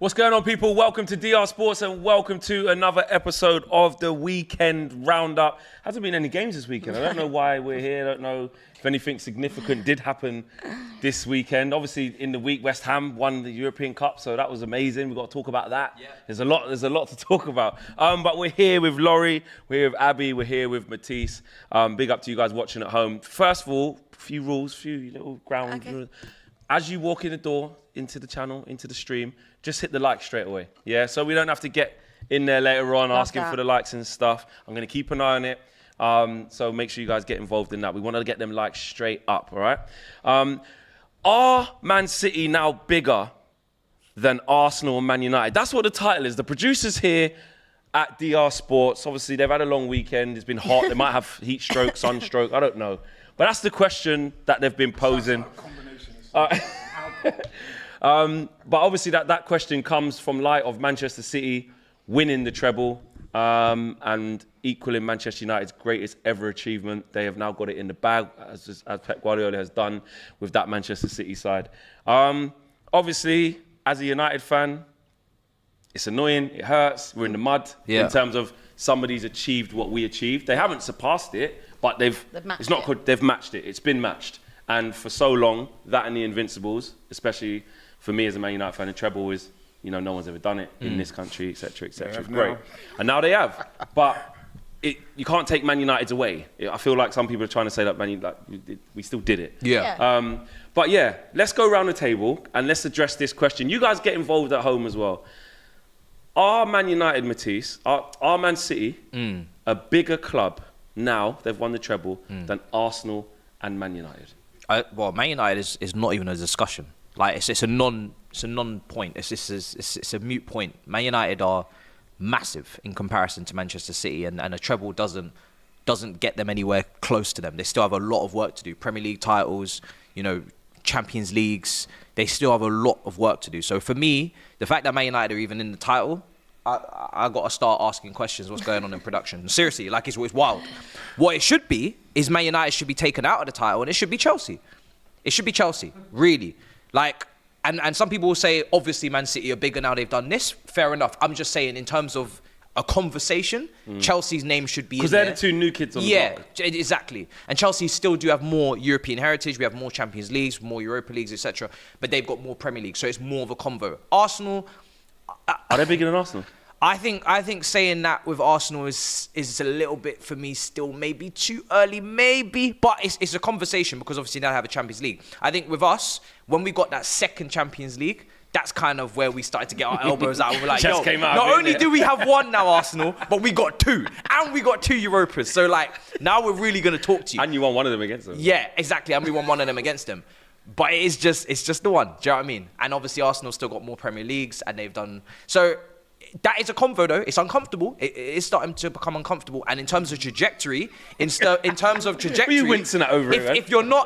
What's going on, people? Welcome to DR Sports and welcome to another episode of the Weekend Roundup. Hasn't been any games this weekend. I don't know why we're here. I don't know if anything significant did happen this weekend. Obviously, in the week, West Ham won the European Cup, so that was amazing. We've got to talk about that. Yeah. There's a lot to talk about. But we're here with Laurie, we're here with Abby, we're here with Matisse. Big up to you guys watching at home. First of all, a few rules, few little ground rules. As you walk in the door, into the channel, into the stream, just hit the like straight away. Yeah, so we don't have to get in there later on asking for the likes and stuff. I'm going to keep an eye on it. So make sure you guys get involved in that. We want to get them likes straight up, all right? Are Man City now bigger than Arsenal and Man United? That's what the title is. The producers here at DR Sports, obviously they've had a long weekend. It's been hot. They might have heat stroke, sunstroke. I don't know. But that's the question that they've been posing. But obviously that question comes from light of Manchester City winning the treble and equaling Manchester United's greatest ever achievement. They have now got it in the bag, as Pep Guardiola has done with that Manchester City side. Obviously, as a United fan, it's annoying, it hurts, we're in the mud in terms of somebody's achieved what we achieved. They haven't surpassed it, but they've matched it. It's been matched. And for so long, that and the Invincibles, especially for me as a Man United fan, the treble is, no one's ever done it in this country, etc., etc. It's great. And now they have. But you can't take Man United's away. I feel like some people are trying to say that we still did it. Yeah. But yeah, let's go around the table and let's address this question. You guys get involved at home as well. Are Man United, Matisse, are Man City a bigger club now, they've won the treble, than Arsenal and Man United? Man United is not even a discussion. Like it's a non-point. It's a moot point. Man United are massive in comparison to Manchester City, and a treble doesn't get them anywhere close to them. They still have a lot of work to do. Premier League titles, Champions Leagues. They still have a lot of work to do. So for me, the fact that Man United are even in the title, I got to start asking questions. What's going on in production? Seriously, it's wild. What it should be is Man United should be taken out of the title, and it should be Chelsea. It should be Chelsea, really. And some people will say, obviously, Man City are bigger now. They've done this. Fair enough. I'm just saying, in terms of a conversation, Chelsea's name should be in there. Because they're the two new kids on the block. Yeah, exactly. And Chelsea still do have more European heritage. We have more Champions Leagues, more Europa Leagues, etc. But they've got more Premier League, so it's more of a convo. Arsenal. Are they bigger than Arsenal? I think saying that with Arsenal is a little bit, for me, still maybe too early, maybe. But it's a conversation because obviously now they have a Champions League. I think with us, when we got that second Champions League, that's kind of where we started to get our elbows out. We're like, not only do we have one now, Arsenal, but we got two. And we got two Europas. So now we're really going to talk to you. And you won one of them against them. Yeah, exactly. And we won one of them against them. But it's just the one. Do you know what I mean? And obviously Arsenal still got more Premier Leagues and they've done... So... That is a convo, though. It's uncomfortable. It is starting to become uncomfortable. And in terms of trajectory, What are you wincing at over it, man?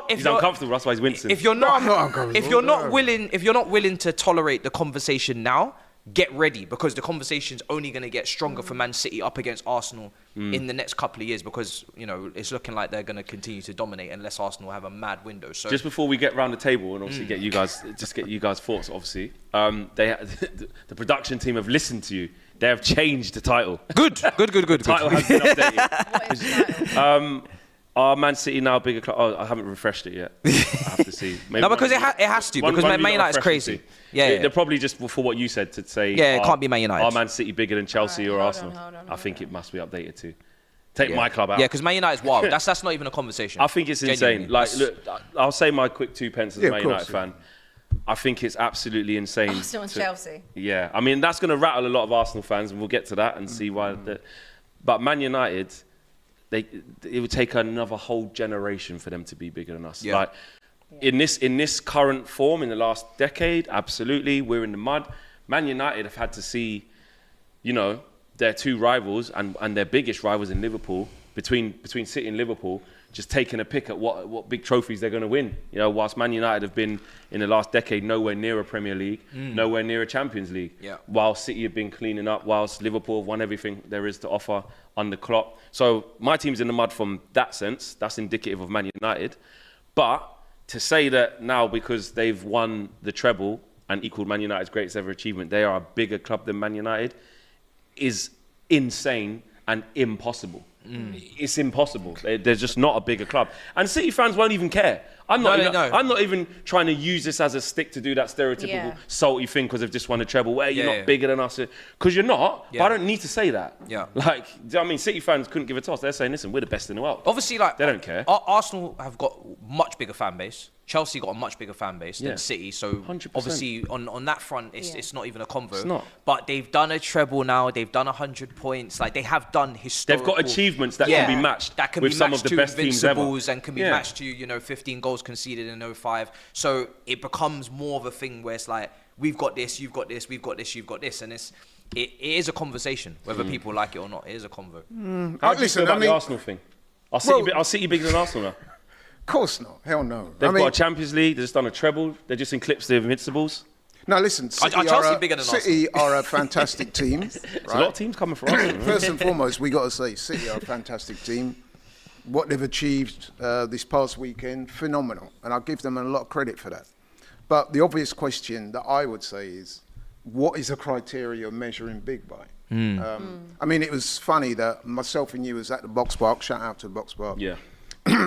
He's uncomfortable. That's why he's wincing. If you're not willing to tolerate the conversation now, get ready, because the conversation's only going to get stronger for Man City up against Arsenal in the next couple of years, because it's looking like they're going to continue to dominate unless Arsenal have a mad window. So just before we get round the table and obviously get you guys thoughts, obviously the production team have listened to you. They have changed the title. Good. The title has been updated. What is the title? Are Man City now a bigger club? Oh, I haven't refreshed it yet. I have to see. Maybe because it has to, because Man United is crazy. Yeah. They're probably just for what you said to say. Yeah, it can't be Man United. Are Man City bigger than Chelsea or Arsenal? I think it must be updated too. Take my club out. Yeah, because Man United is wild. That's not even a conversation. I think it's insane. Look, I'll say my quick 2 pence as a Man United fan. I think it's absolutely insane. Arsenal and Chelsea. Yeah, I mean that's going to rattle a lot of Arsenal fans, and we'll get to that and see why. But Man United. It would take another whole generation for them to be bigger than us. Yeah. In this current form, in the last decade, absolutely, we're in the mud. Man United have had to see, their two rivals and their biggest rivals in Liverpool, between City and Liverpool, just taking a pick at what big trophies they're going to win. Whilst Man United have been in the last decade nowhere near a Premier League, nowhere near a Champions League. Yeah. Whilst City have been cleaning up, whilst Liverpool have won everything there is to offer under Klopp. So my team's in the mud from that sense. That's indicative of Man United. But to say that now because they've won the treble, and equaled Man United's greatest ever achievement, they are a bigger club than Man United, is insane and impossible. It's impossible. They're just not a bigger club. And City fans won't even care. I'm not even trying to use this as a stick to do that stereotypical salty thing because they've just won a treble. Where you're not bigger than us. Because you're not, but I don't need to say that. Yeah. Like, do you know what I mean? City fans couldn't give a toss. They're saying, listen, we're the best in the world. Obviously, like, they don't care. Arsenal have got much bigger fan base. Chelsea got a much bigger fan base than City, so 100%. obviously on that front, it's not even a convo. It's not. But they've done a treble now. They've done 100 points. Like, they have done historical. They've got achievements that can be matched that can with be some matched of the best teams ever. And can be matched to 15 goals conceded in 05. So it becomes more of a thing where it's like, we've got this, you've got this, we've got this, you've got this, and it is a conversation whether people like it or not. It is a convo. How do you feel about the Arsenal thing? Are City bigger than Arsenal now? Of course not. Hell no. They've got a Champions League. They've just done a treble. They're just eclipsed the Invincibles. No, listen. City are a fantastic team. Right? There's a lot of teams coming for Arsenal. First and foremost, we got to say City are a fantastic team. What they've achieved this past weekend, phenomenal, and I give them a lot of credit for that. But the obvious question that I would say is, what is the criteria of measuring big by? I mean, it was funny that myself and you was at the Box Park. Shout out to Box Park. Yeah.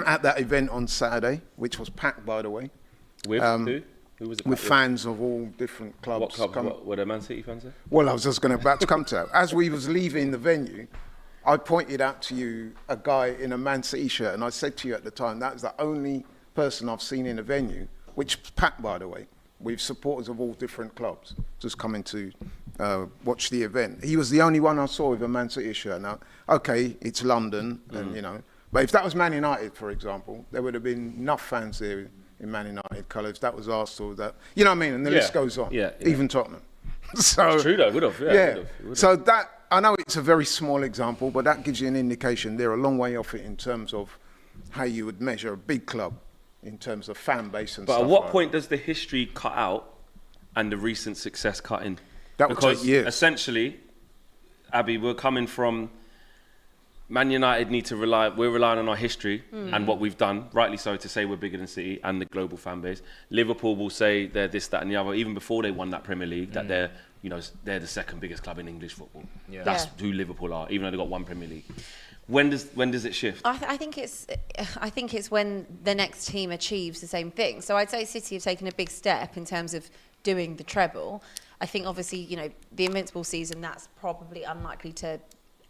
At that event on Saturday, which was packed, by the way. With who? Who was it? With fans of all different clubs. What clubs? Were there Man City fans there? Well, I was just about to come to that. As we was leaving the venue, I pointed out to you a guy in a Man City shirt, and I said to you at the time, that was the only person I've seen in the venue, which was packed, by the way, with supporters of all different clubs, just coming to watch the event. He was the only one I saw with a Man City shirt. Now, okay, it's London, and but if that was Man United, for example, there would have been enough fans there in Man United colours. That was Arsenal. That what I mean? And the list goes on. Yeah. Even Tottenham. So it's true though. Would have. Yeah. So that, I know it's a very small example, but that gives you an indication. They're a long way off it in terms of how you would measure a big club in terms of fan base and stuff. But at what point does the history cut out and the recent success cut in? That would take years. Essentially, Abby, we're coming from. Man United need to we're relying on our history and what we've done, rightly so, to say we're bigger than City and the global fan base. Liverpool will say they're this, that and the other, even before they won that Premier League, that they're the second biggest club in English football. Yeah. That's who Liverpool are, even though they've got one Premier League. When does it shift? I think it's when the next team achieves the same thing. So I'd say City have taken a big step in terms of doing the treble. I think obviously, the Invincible season, that's probably unlikely to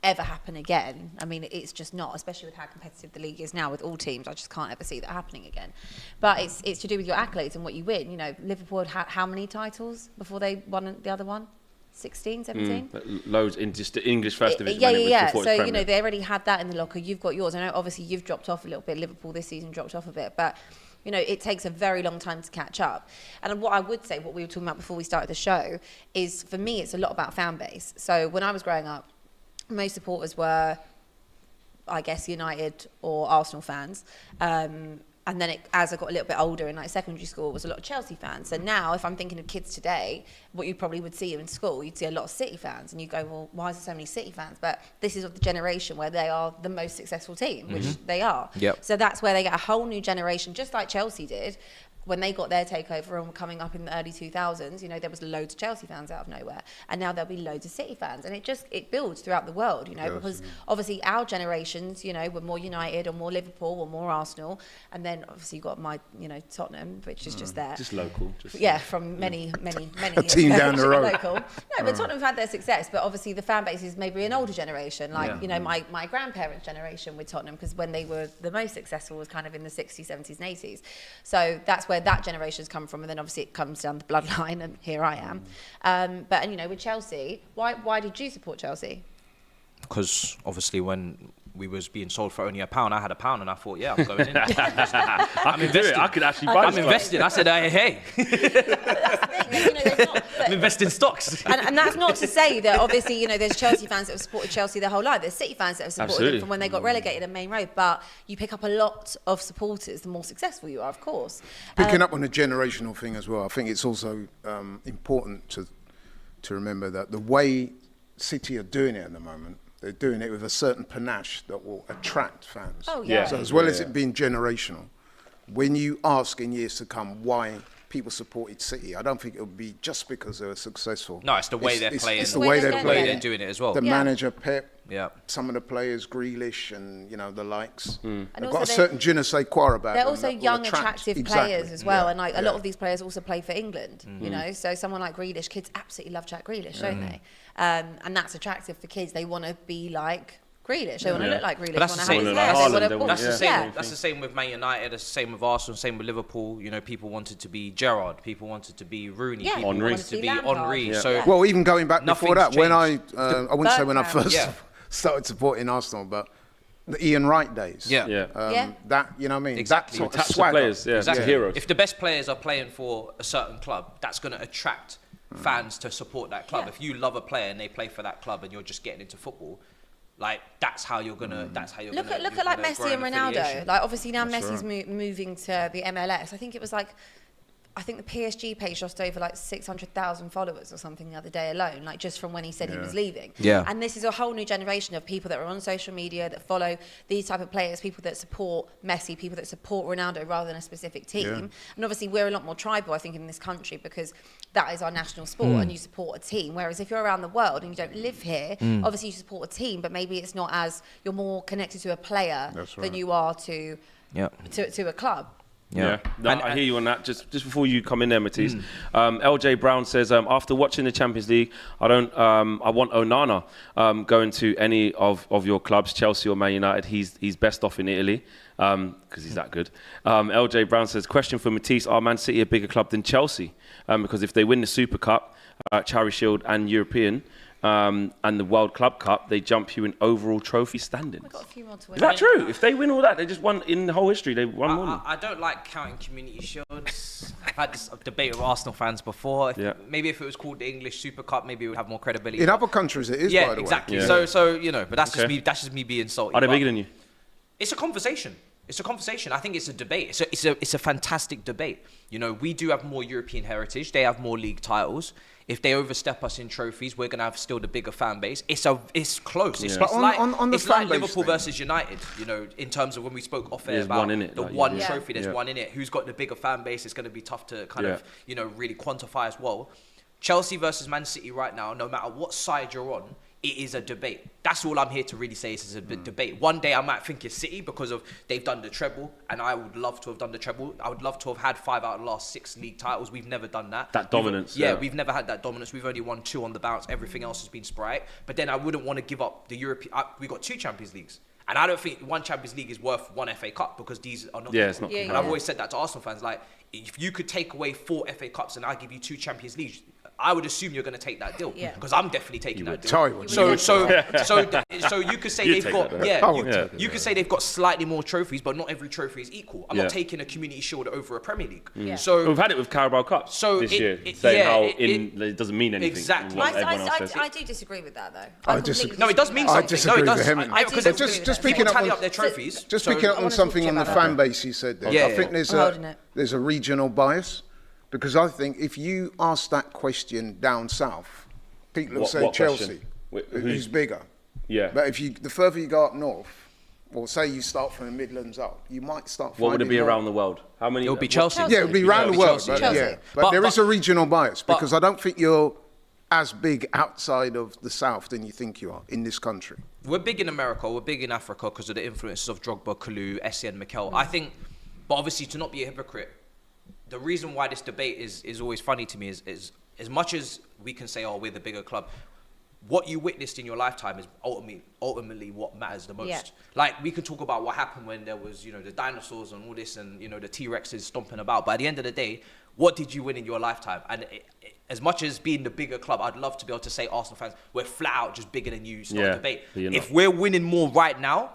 ever happen again. I mean, it's just not, especially with how competitive the league is now with all teams. I just can't ever see that happening again. But it's to do with your accolades and what you win. Liverpool had how many titles before they won the other one? 16, 17? Loads in just the English First Division. So, they already had that in the locker. You've got yours. I know, obviously, you've dropped off a little bit. Liverpool this season dropped off a bit. But, it takes a very long time to catch up. And what I would say, what we were talking about before we started the show, is, for me, it's a lot about fan base. So when I was growing up, most supporters were, I guess, United or Arsenal fans. And then as I got a little bit older in secondary school, it was a lot of Chelsea fans. So now, if I'm thinking of kids today, what you probably would see in school, you'd see a lot of City fans. And you go, well, why is there so many City fans? But this is of the generation where they are the most successful team, which they are. Yep. So that's where they get a whole new generation, just like Chelsea did. When they got their takeover and coming up in the early 2000s, there was loads of Chelsea fans out of nowhere. And now there'll be loads of City fans. And it builds throughout the world, because obviously our generations, were more United or more Liverpool or more Arsenal. And then obviously you've got my, Tottenham, which is just there. Just local. From many a team down the road. Local. No, but Tottenham have had their success. But obviously the fan base is maybe an older generation, my grandparents' generation with Tottenham, because when they were the most successful was kind of in the 60s, 70s and 80s. So that's where that generation's come from, and then obviously it comes down the bloodline, and here I am. But with Chelsea, why did you support Chelsea? Because obviously when we was being sold for only £1, I had £1, and I thought, I'm going in. I'm investing. I could actually buy. I'm investing. I said, hey. I'm investing in stocks. And that's not to say that obviously, there's Chelsea fans that have supported Chelsea their whole life. There's City fans that have supported them from when they got relegated in Main Road. But you pick up a lot of supporters the more successful you are, of course. Picking up on a generational thing as well, I think it's also important to remember that the way City are doing it at the moment, they're doing it with a certain panache that will attract fans. Oh, yeah. So as well as it being generational, when you ask in years to come why people supported City, I don't think it would be just because they were successful. No, it's the way they're playing. It's the way they're the way playing. they're doing it as well. The manager, Pep, Yeah. some of the players, Grealish and, the likes. And They've also got a certain je ne sais quoi about they're them also that will young, attract- attractive Exactly. players as well, and like a lot Yeah. of these players also play for England. So someone like Grealish, kids absolutely love Jack Grealish, don't they? And that's attractive for kids. They want to be like Grealish. They want to look like Grealish. But that's They the want to same. have his hair. They want to ball. That's the same. Yeah. That's the same with Man United. That's the same with Arsenal. Same with Liverpool. People wanted to be Gerrard. People wanted to be Rooney. Yeah, People Henry. wanted to be Lampard. Henry. Yeah. So Well, even going back before that, Nothing's when I wouldn't say when I Bergkamp. first Yeah. started supporting Arsenal, but the Ian Wright days. Yeah. Yeah. That, you know what I mean? Exactly. That sort of Attach the swagger. players, yeah, Exactly. to heroes. If the best players are playing for a certain club, that's going to attract fans to support that club. Yeah. If you love a player and they play for that club and you're just getting into football, like that's how you're gonna. That's how you're Look gonna. at you're like gonna Messi grow and an Ronaldo. affiliation. Like obviously now Messi's moving to the MLS. I think it was like, I think the PSG page lost over like 600,000 followers or something the other day alone, like just from when he said he was leaving. Yeah. And this is a whole new generation of people that are on social media that follow these type of players, people that support Messi, people that support Ronaldo rather than a specific team. Yeah. And obviously we're a lot more tribal, I think, in this country because that is our national sport and you support a team. Whereas if you're around the world and you don't live here, obviously you support a team, but maybe it's not as, you're more connected to a player That's than right. you are to a club. Yeah, no, I hear you on that. Just before you come in there, Matisse, LJ Brown says after watching the Champions League, I want Onana going to any of your clubs, Chelsea or Man United. He's best off in Italy because he's that good. LJ Brown says, question for Matisse: are Man City a bigger club than Chelsea? Because if they win the Super Cup, Charity Shield, and European. And the World Club Cup, they jump you in overall trophy standings. We've got a few more to win. Is that true? If they win all that, they just won in the whole history. They won more. I don't like counting community shields. I've had this debate with Arsenal fans before. Maybe if it was called the English Super Cup, maybe it would have more credibility. In other countries, it is, yeah, by the exactly. way. Yeah. So but that's just me. That's just me being salty. Are they But bigger than you? It's a conversation. It's a conversation. I think it's a debate. It's a fantastic debate. We do have more European heritage. They have more league titles. If they overstep us in trophies, we're gonna have still the bigger fan base. It's close. It's, Yeah. it's But like on the it's like fan base Liverpool thing. versus United. In terms of when we spoke off air There's about one in it, the like, one yeah. trophy. There's Yeah. one in it. Who's got the bigger fan base? It's gonna be tough to kind Yeah. of really quantify as well. Chelsea versus Man City right now, no matter what side you're on, it is a debate. That's all I'm here to really say. Is a debate. One day I might think it's City because of they've done the treble, and I would love to have done the treble. I would love to have had 5 out of the last 6 league titles. We've never done that. That dominance, Yeah, yeah. we've never had that dominance. We've only won 2 on the bounce. Everything else has been sporadic. But then I wouldn't want to give up the European. We got 2 Champions Leagues. And I don't think one Champions League is worth 1 FA Cup because these are not. Yeah, it's not Yeah, And yeah. I've always said that to Arsenal fans. Like, if you could take away 4 FA Cups and I give you 2 Champions Leagues, I would assume you're going to take that deal. Yeah. Because I'm definitely taking that deal. Sorry, would. So you could say You'd they've take got that deal. you could say they've got slightly more trophies, but not every trophy is equal. I'm Yeah. not taking a Community Shield over a Premier League. Yeah. So We've had it with Carabao Cup So this it- year, it- saying yeah, how it- it doesn't mean anything. Exactly. What everyone else says. I do disagree with that though. I completely disagree. no, it does mean I something. disagree no, it does. vehemently. I do because disagree Just with that. picking people up tally on- up their trophies. Just so- picking up I on wanna something talk to on you the about fan base you said there. Yeah, I yeah. think I'm holding it. there's a regional bias because I think if you ask that question down south, people will What- say what Chelsea, question? who's bigger. Yeah. But the further you go up north, or say you start from the Midlands up, you might start. What would it be finding more- around the world? How many? It would be what- Chelsea. Chelsea. Yeah, it would be around the world. Chelsea. But, Chelsea. yeah. But there is but- a regional bias but- because I don't think you're as big outside of the south than you think you are in this country. We're big in America, we're big in Africa because of the influences of Drogba, Kalu, Essien, Mikel. I think, but obviously to not be a hypocrite, the reason why this debate is always funny to me is as much as we can say, oh, we're the bigger club, what you witnessed in your lifetime is ultimately what matters the most. Yeah. Like, we could talk about what happened when there was, the dinosaurs and all this and, the T-Rexes stomping about. But at the end of the day, what did you win in your lifetime? And as much as being the bigger club, I'd love to be able to say, Arsenal fans, we're flat out just bigger than you. It's not a debate. but you're If not. we're winning more right now,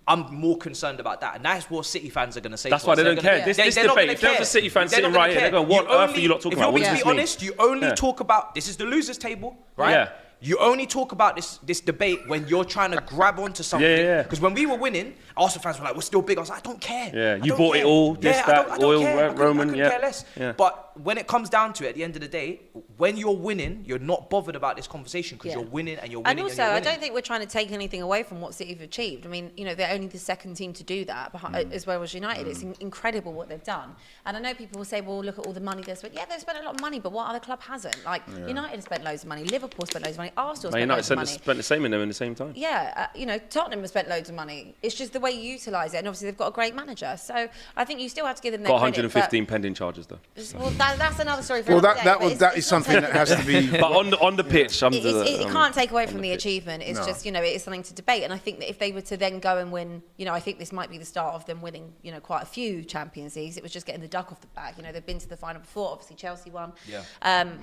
I'm more concerned about that. And that's what City fans are going to say. That's to why us. they They're don't gonna- care. This they're not debate, gonna if there's care. a City fan They're sitting not gonna right here, care. they're going, what You earth are you lot talking about? If What you're does going to this be mean? honest, you only Yeah. talk about, this is the losers table, right? Yeah. You only talk about this debate when you're trying to grab onto something. Yeah. Because when we were winning, Arsenal fans were like, we're still big. I was like, I don't care. Yeah, I you don't bought care. it all, this, Yeah, that, I don't oil, care. I couldn't Roman, care yeah. less. Yeah. But when it comes down to it, at the end of the day, when you're winning, you're not bothered about this conversation because Yeah. you're winning and you're winning. And also, you're I winning. don't think we're trying to take anything away from what City have achieved. I mean, you know, they're only the second team to do that, as well as United. It's incredible what they've done. And I know people will say, well, look at all the money they've spent. Yeah, they've spent a lot of money, but what other club hasn't? Like, United have spent loads of money, Liverpool spent loads of money, Arsenal spent loads of money. Spent the same in them in the same time. Yeah, you know, Tottenham have spent loads of money. It's just the way you utilise it, and obviously they've got a great manager. So I think you still have to give them their Got credit. 115 pending charges though. Well, that's another story for Well, another day. But that it's is something not that has to be. But on the pitch, it can't take away from the achievement. It's No. just, you know, it is something to debate. And I think that if they were to then go and win, you know, I think this might be the start of them winning, you know, quite a few Champions Leagues. It was just getting the duck off the bag. You know, they've been to the final before. Obviously, Chelsea won. Yeah.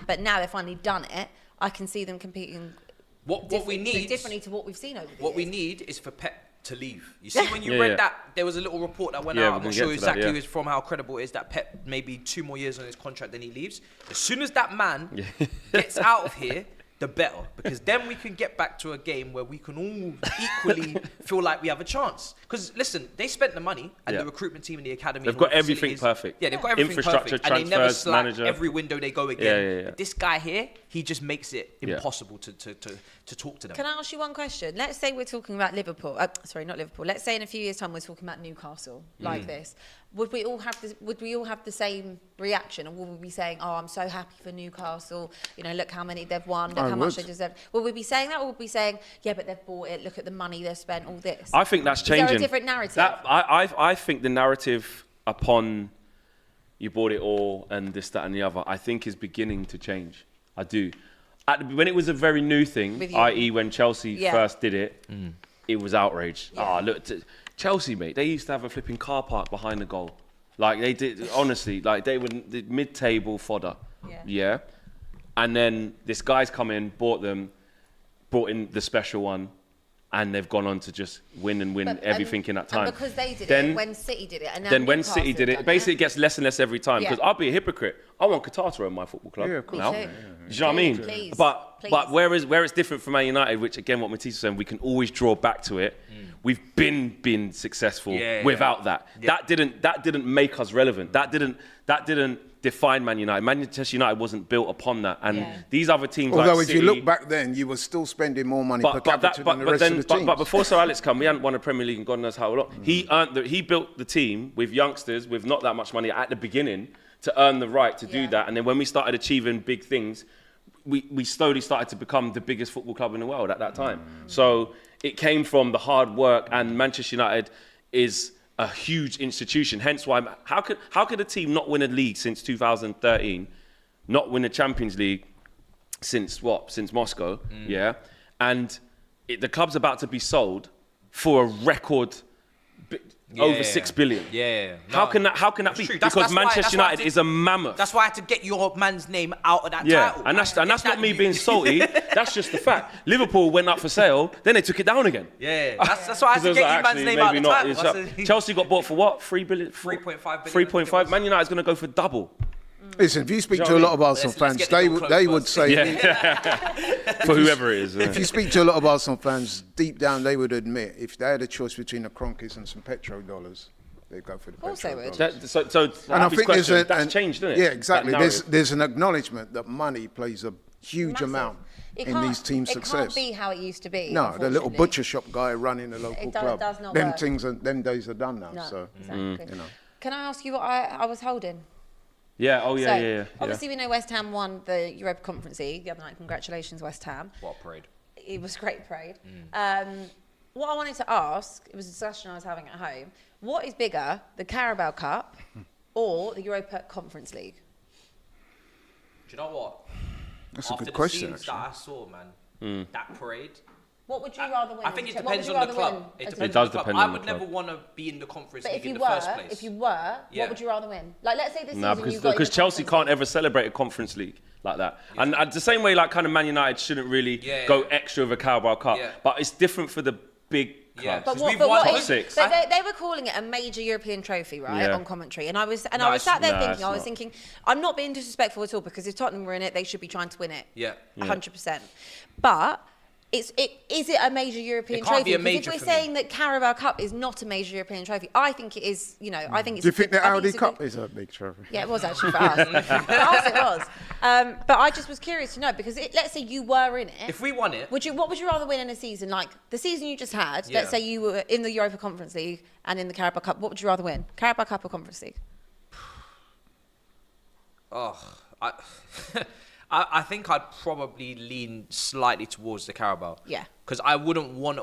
But now they've finally done it. I can see them competing What we need differently to what we've seen over the What we years. need is for Pep to leave. You see, when you Yeah, read yeah. that, there was a little report that went Yeah, out. we're I'm gonna not sure get to that, exactly yeah. who it's from, how credible it is that Pep maybe 2 more years on his contract, then he leaves. As soon as that man gets out of here, the better, because then we can get back to a game where we can all equally feel like we have a chance. Because listen, they spent the money and Yeah. the recruitment team and the academy. They've and all got the everything facilities. perfect. Yeah, they've got everything Infrastructure, perfect, and they never transfers, slack manager. every window they go again. Yeah. But this guy here, he just makes it Yeah. impossible to talk to them. Can I ask you one question? Let's say we're talking about Liverpool. Sorry, not Liverpool. Let's say in a few years' time we're talking about Newcastle like this. Would we all have the same reaction, or would we be saying, "Oh, I'm so happy for Newcastle. You know, look how many they've won. Look I how much would. they deserve." Would we be saying that, or would we be saying, "Yeah, but they've bought it. Look at the money they've spent. All this." I think that's Is there a changing. different narrative? I think the narrative upon you bought it all and this, that, and the other, I think is beginning to change. I do. When it was a very new thing, With you. i.e. when Chelsea Yeah. first did it, it was outrage. Yeah. Look, Chelsea, mate, they used to have a flipping car park behind the goal. Like they did, honestly, like they were the mid-table fodder. Yeah. And then this guy's come in, brought in the special one, and they've gone on to just win and win But- everything in that time. And because they did Then- it when City did it, and now Then when Newcastle City did have it, done basically it gets less and less every time. Yeah. Because I'll be a hypocrite. I want Qatar to own my football club. Yeah, of course. Now. Me too. Do you know what I mean? Please, But please. where it's different from Man United, which again, what Matisse was saying, we can always draw back to it. We've been successful Yeah, without that. Yeah. That didn't make us relevant. That didn't define Man United. Manchester United wasn't built upon that. And Yeah. these other teams, Although like if City, you look back then, you were still spending more money per capita than the rest of the teams. but before Sir Alex come, we hadn't won a Premier League in God knows how long. He built the team with youngsters with not that much money at the beginning to earn the right to do Yeah. that. And then when we started achieving big things, we slowly started to become the biggest football club in the world at that time. So it came from the hard work, and Manchester United is a huge institution. Hence why, how could a team not win a league since 2013, not win a Champions League since Moscow, yeah? And the club's about to be sold for a record over 6 billion. Yeah. How can that be? true. Because That's why- Manchester that's why I United did- is a mammoth. That's why I had to get your man's name out of that Yeah, title. and that's Get not that me you- being salty. That's just the fact. Liverpool went up for sale, then they took it down again. Yeah, that's why I had to Because get it was your man's actually name out maybe of the not. title. It's I up. said- Chelsea got bought for what? 3.5 billion. 3.5. Man United's going to go for double. Listen, if you speak Do you to a know lot of what Arsenal Let's fans, get the they door would closed say, For whoever it is. if you speak to a lot of Arsenal fans, deep down they would admit if they had a choice between the Kroenkes and some petrodollars, they'd go for the course they would. petrodollars. So And I think there's that's changed, isn't it? Yeah, exactly. That narrative. There's an acknowledgement that money plays a huge Massive. amount It in can't- things' team It can't success. be how it used to be. No, the little unfortunately. butcher shop guy running the local It does- club. does not them work. them days are done now. No, So exactly. you know. Can I ask you what I was holding? Yeah, oh So, yeah. obviously, we know West Ham won the Europa Conference League the other night. Congratulations, West Ham. What a parade. It was a great parade. What I wanted to ask, it was a discussion I was having at home. What is bigger, the Carabao Cup or the Europa Conference League? Do you know what? That's a After good the question, scenes that I saw, man, that parade. What would you rather win? I think it What would depends you on the rather club. win? It As depends does on the club. depend I on the would never club. want to be in the Conference But League if you in the were, first place. if you were, Yeah. what would you rather win? Like, let's say this Nah, season you got in because the Chelsea Conference can't League. ever celebrate a Conference League like that. And the same way, like, kind of Man United shouldn't really Yeah. go extra with a Carabao Cup. Yeah. But it's different for the big Yeah. clubs. But Because what, we've but won what top is, six. but they were calling it a major European trophy, right, Yeah. on commentary. And I was No, sat there nah, thinking, it's I was not. thinking, I'm not being disrespectful at all because if Tottenham were in it, they should be trying to win it. Yeah. 100%. But Is it a major European It can't trophy? be a Because major if we're for me. saying that Carabao Cup is not a major European trophy, I think it is. You know, I think it's. Do you think the I Audi it's a Cup good- is a big trophy? Yeah, it was actually for us. For us, it was. But I just was curious to know because let's say you were in it. If we won it, What would you rather win in a season? Like the season you just had. Yeah. Let's say you were in the Europa Conference League and in the Carabao Cup. What would you rather win? Carabao Cup or Conference League? I think I'd probably lean slightly towards the Carabao. Yeah. Because I wouldn't want.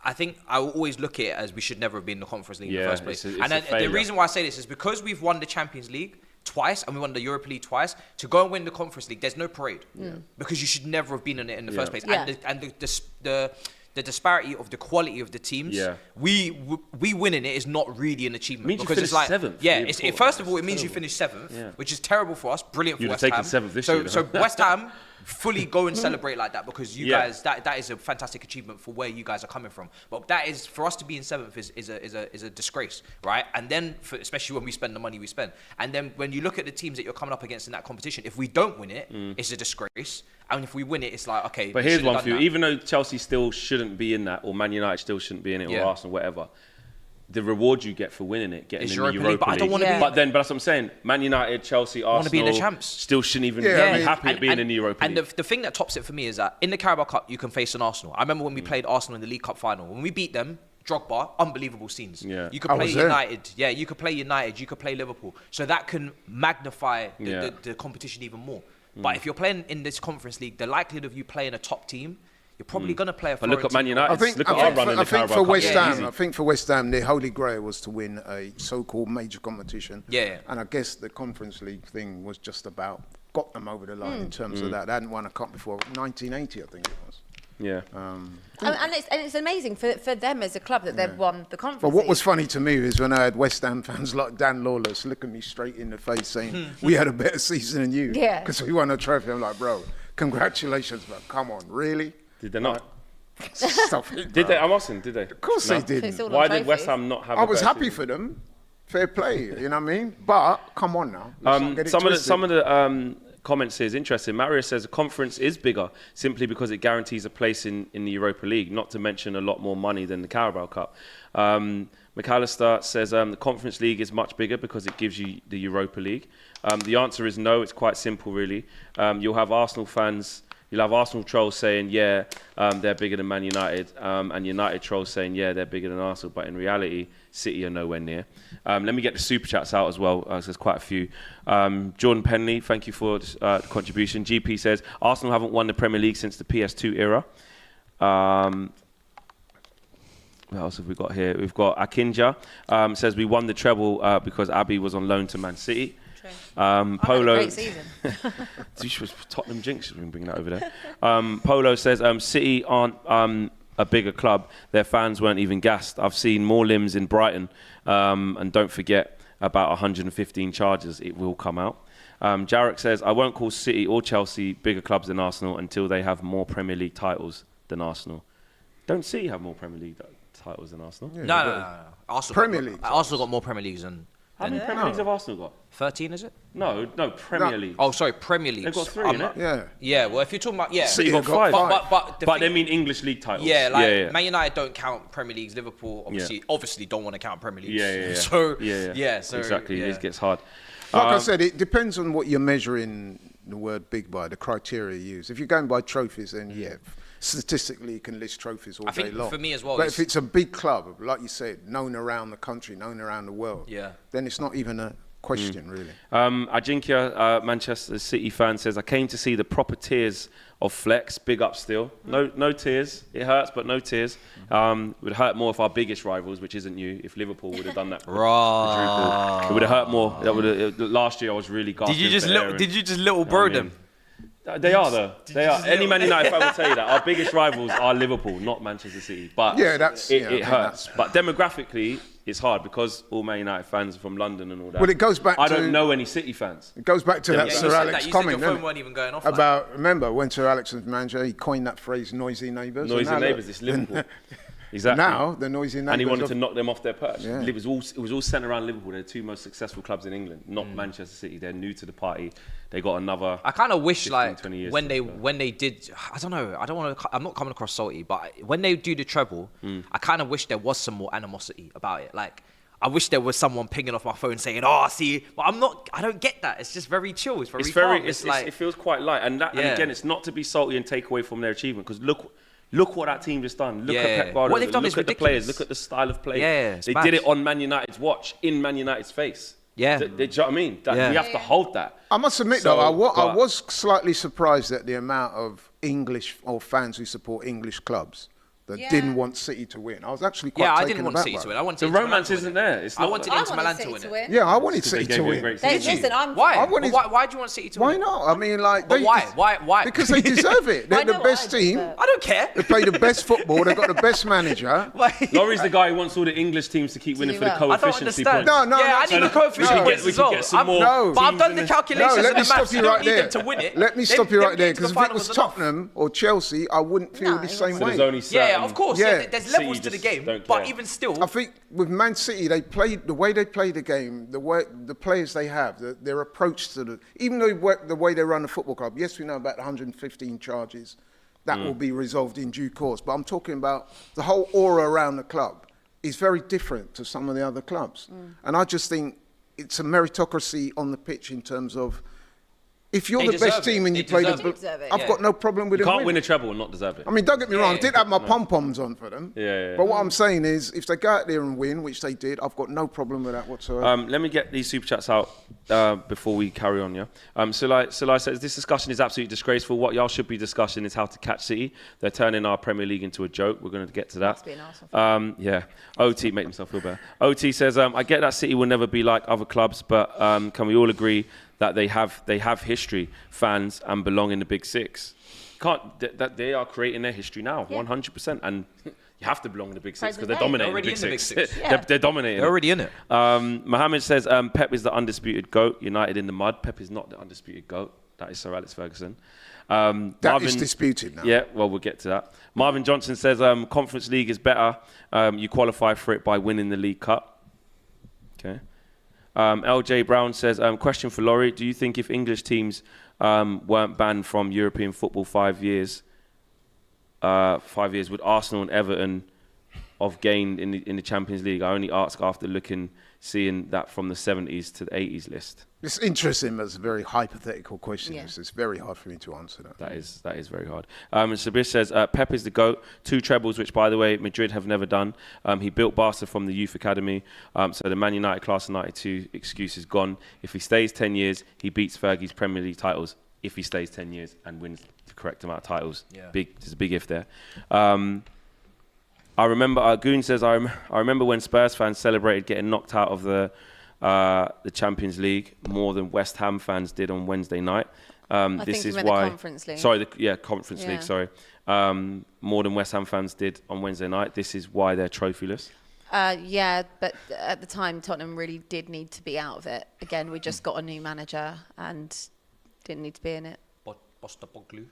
I think I will always look at it as we should never have been in the Conference League in Yeah, the first place. it's And a then the failure. reason why I say this is because we've won the Champions League twice and we won the Europa League twice. To go and win the Conference League, there's no parade because you should never have been in it in the first place. Yeah. And the disparity of the quality of the teams, we winning it is not really an achievement. Means you because it's finished like seventh. Yeah, Yeah, first of all, it means terrible. you finished seventh, Yeah. which is terrible for us. Brilliant for You'd have West taken Ham. seventh this so, year, so though. West Ham fully go and celebrate like that because you Yeah. guys that is a fantastic achievement for where you guys are coming from. But that is for us to be in seventh is a disgrace, right? And then especially when we spend the money we spend, and then when you look at the teams that you're coming up against in that competition, if we don't win it, it's a disgrace. And if we win it, it's like okay. But we here's should've one done for you. that. Even though Chelsea still shouldn't be in that, or Man United still shouldn't be in it, or Yeah. Arsenal, whatever, the reward you get for winning it, getting It's in Europa the League, Europa but I don't League. wanna be- But that's what I'm saying. Man United, Chelsea, Arsenal wanna be in the champs. still shouldn't even Yeah, I be mean- happy at being in the Europa And League. the thing that tops it for me is that in the Carabao Cup, you can face an Arsenal. I remember when we played Arsenal in the League Cup final. When we beat them, Drogba, unbelievable scenes. Yeah. You could I play was there. United. Yeah, you could play United. You could play Liverpool. So that can magnify Yeah. the competition even more. But if you're playing in this Conference League, the likelihood of you playing a top team, you're probably going to play a But look at Man Florentino. United. Look at our run in the I think Carabao for Cup. West Yeah, Ham, easy. I think for West Ham, their holy grail was to win a so-called major competition. Yeah. And I guess the Conference League thing was just about got them over the line in terms Mm. of that. They hadn't won a cup before 1980, I think it was. Yeah. And it's amazing for them as a club that they've won the Conference But what League. was funny to me is when I had West Ham fans like Dan Lawless looking me straight in the face saying, we had a better season than you. Yeah. Because we won a trophy. I'm like, bro, congratulations, but come on, really? Did they not? Stop it, Did they? bro. I'm asking. Did they? Of course No? they did. It's all on Why did trophies. West Ham not have? I a was better happy season? for them. Fair play, you know what I mean? But come on now. Let's not get it twisted. Some of the comments here is interesting. Mario says the conference is bigger simply because it guarantees a place in the Europa League, not to mention a lot more money than the Carabao Cup. McAllister says the Conference League is much bigger because it gives you the Europa League. The answer is no. It's quite simple, really. You'll have Arsenal fans. You'll have Arsenal trolls saying, yeah, they're bigger than Man United, and United trolls saying, yeah, they're bigger than Arsenal. But in reality, City are nowhere near. Let me get the super chats out as well, there's quite a few. Jordan Penley, thank you for the contribution. GP says, Arsenal haven't won the Premier League since the PS2 era. What else have we got here? We've got Akinja, says we won the treble because Abbey was on loan to Man City. Polo, Great season. she was Tottenham jinx. We're bringing that over there. Polo says City aren't a bigger club. Their fans weren't even gassed. I've seen more limbs in Brighton, and don't forget about 115 charges. It will come out. Jarek says I won't call City or Chelsea bigger clubs than Arsenal until they have more Premier League titles than Arsenal. Don't City have more Premier League titles than Arsenal? Yeah, No. Arsenal Premier League. Arsenal got more Premier Leagues than How many Premier Leagues have Arsenal got? 13, is it? No, Premier No. League. Oh, sorry, Premier Leagues. They've got 3, I'm innit? not- Yeah. Yeah, well, if you're talking about City City got got 5. five. but They mean English league titles. yeah, like yeah. Man United don't count Premier Leagues. Liverpool obviously don't want to count Premier Leagues. Yeah. So so exactly. yeah. It gets hard. Like I said, it depends on what you're measuring the word big by, the criteria you use. If you're going by trophies, then yeah, statistically you can list trophies all I day think long. for me as well, But it's- if it's a big club, like you said, known around the country, known around the world, Yeah. then it's not even a question, really. Ajinkia, Manchester City fan, says, I came to see the proper tears of Flex. Big up still. No tears. It hurts, but no tears. It would hurt more if our biggest rivals, which isn't you, if Liverpool would have done that. Right. It would have hurt more. Last year I was really gasping for air and- Did you just little bird them? They are though. They are. Any Man United fan will tell you that. Our biggest rivals are Liverpool, not Manchester City. But Yeah, that's- it yeah, I think hurts. But demographically, it's hard because all Man United fans are from London and all that. Well, it goes back I to- don't know any City fans. It goes back to that you Sir said Alex that. You comment, said your phone innit? weren't even going off. Like. About, remember, when Sir Alex was manager, he coined that phrase, noisy neighbours. Noisy And now neighbours, look, it's Liverpool. Exactly. Now, the noisy neighbours... And he wanted to knock them off their perch. Yeah. It was all centred around Liverpool. They're the two most successful clubs in England, not Manchester City. They're new to the party. They got another... I kind of wish 15, 20 years when to they did, I don't know, I don't want to, I'm not coming across salty, but when they do the treble, I kind of wish there was some more animosity about it. Like, I wish there was someone pinging off my phone saying, "Oh, see," but I don't get that. It's just very chill. It's very calm. It feels quite light. And again, it's not to be salty and take away from their achievement, because look what that team just done. Look at Pep Guardiola. What they've done look is at ridiculous. the players. Look at the style of play. Yeah, they did it on Man United's watch, in Man United's face. Yeah. Do you know what I mean? We have to hold that. I must admit, So, though, I was slightly surprised at the amount of English or fans who support English clubs that didn't want City to win. I was actually quite taken I didn't want aback City by to win. it. I wanted The Inter Milan romance to win isn't it. there. It's I not wanted like- Inter Milan to win it. Yeah, I wanted Because City they to gave you a win. great They, season. listen, I'm Why? I wanted- Why do you want City to win? Why not? I mean, like... But why? Because they deserve it. They're I know the what best I team. deserve. I don't care. They play the best football. They've got the best manager. Laurie's the guy who wants all the English teams to keep winning do for the well. I don't coefficiency understand. points. No, yeah, I no, need the coefficient no. points We as could well. get some more No. But I've teams done in the the- calculations No, let and me the stop maths. you You right don't need there. them to win it. Let me stop you Them right there, getting to the because if it final was was enough. Tottenham or Chelsea, I wouldn't feel No, the it same wasn't. So way. there's only Yeah, certain- of course. Yeah. There's City levels to the just game, don't but care. even still, I think with Man City, the way they play the game, the players they have, their approach to even though the way they run the football club. Yes, we know about the 115 charges. That will be resolved in due course. But I'm talking about the whole aura around the club is very different to some of the other clubs. And I just think it's a meritocracy on the pitch in terms of if you're They the deserve best team it. and They you play deserve the... it. Deserve it, I've yeah. got no problem with You them can't win winning. a treble and not deserve it. I mean, don't get me wrong, I Yeah. did have my pom-poms on for them. Yeah. But what I'm saying is, if they go out there and win, which they did, I've got no problem with that whatsoever. Let me get these super chats out before we carry on, yeah? Sulai says, this discussion is absolutely disgraceful. What y'all should be discussing is how to catch City. They're turning our Premier League into a joke. We're going to get to that. Must be an Arsenal fan. Yeah. OT, make himself feel better. OT says, I get that City will never be like other clubs, but can we all agree that they have history, fans, and belong in the Big Six? That they are creating their history now, 100%. And you have to belong in the Big Six because they're Present day. dominating They're the Big already in the Six. Big Six. Yeah. They're dominating. they're already in it. Mohammed says Pep is the undisputed GOAT, United in the mud. Pep is not the undisputed GOAT. That is Sir Alex Ferguson. That is disputed now. Yeah, well, we'll get to that. Marvin Johnson says Conference League is better. You qualify for it by winning the League Cup. Okay. LJ Brown says, question for Laurie. Do you think if English teams weren't banned from European football 5 years, would Arsenal and Everton have gained in the Champions League? I only ask after seeing that from the 70s to the 80s list. It's interesting, but it's a very hypothetical question. Yeah. It's very hard for me to answer that. That is very hard. And Sabir says, Pep is the GOAT. 2 trebles, which, by the way, Madrid have never done. He built Barca from the youth academy. So the Man United class of 92 excuse is gone. If he stays 10 years, he beats Fergie's Premier League titles. If he stays 10 years and wins the correct amount of titles. Yeah. There's a big if there. I remember, Goon says, I remember when Spurs fans celebrated getting knocked out of the Champions League more than West Ham fans did on Wednesday night. I This think you is meant the why. Conference League. Sorry, Conference Yeah. League. Sorry, more than West Ham fans did on Wednesday night. This is why they're trophyless. Yeah, but at the time, Tottenham really did need to be out of it. Again, we just got a new manager and didn't need to be in it. Postapoglu.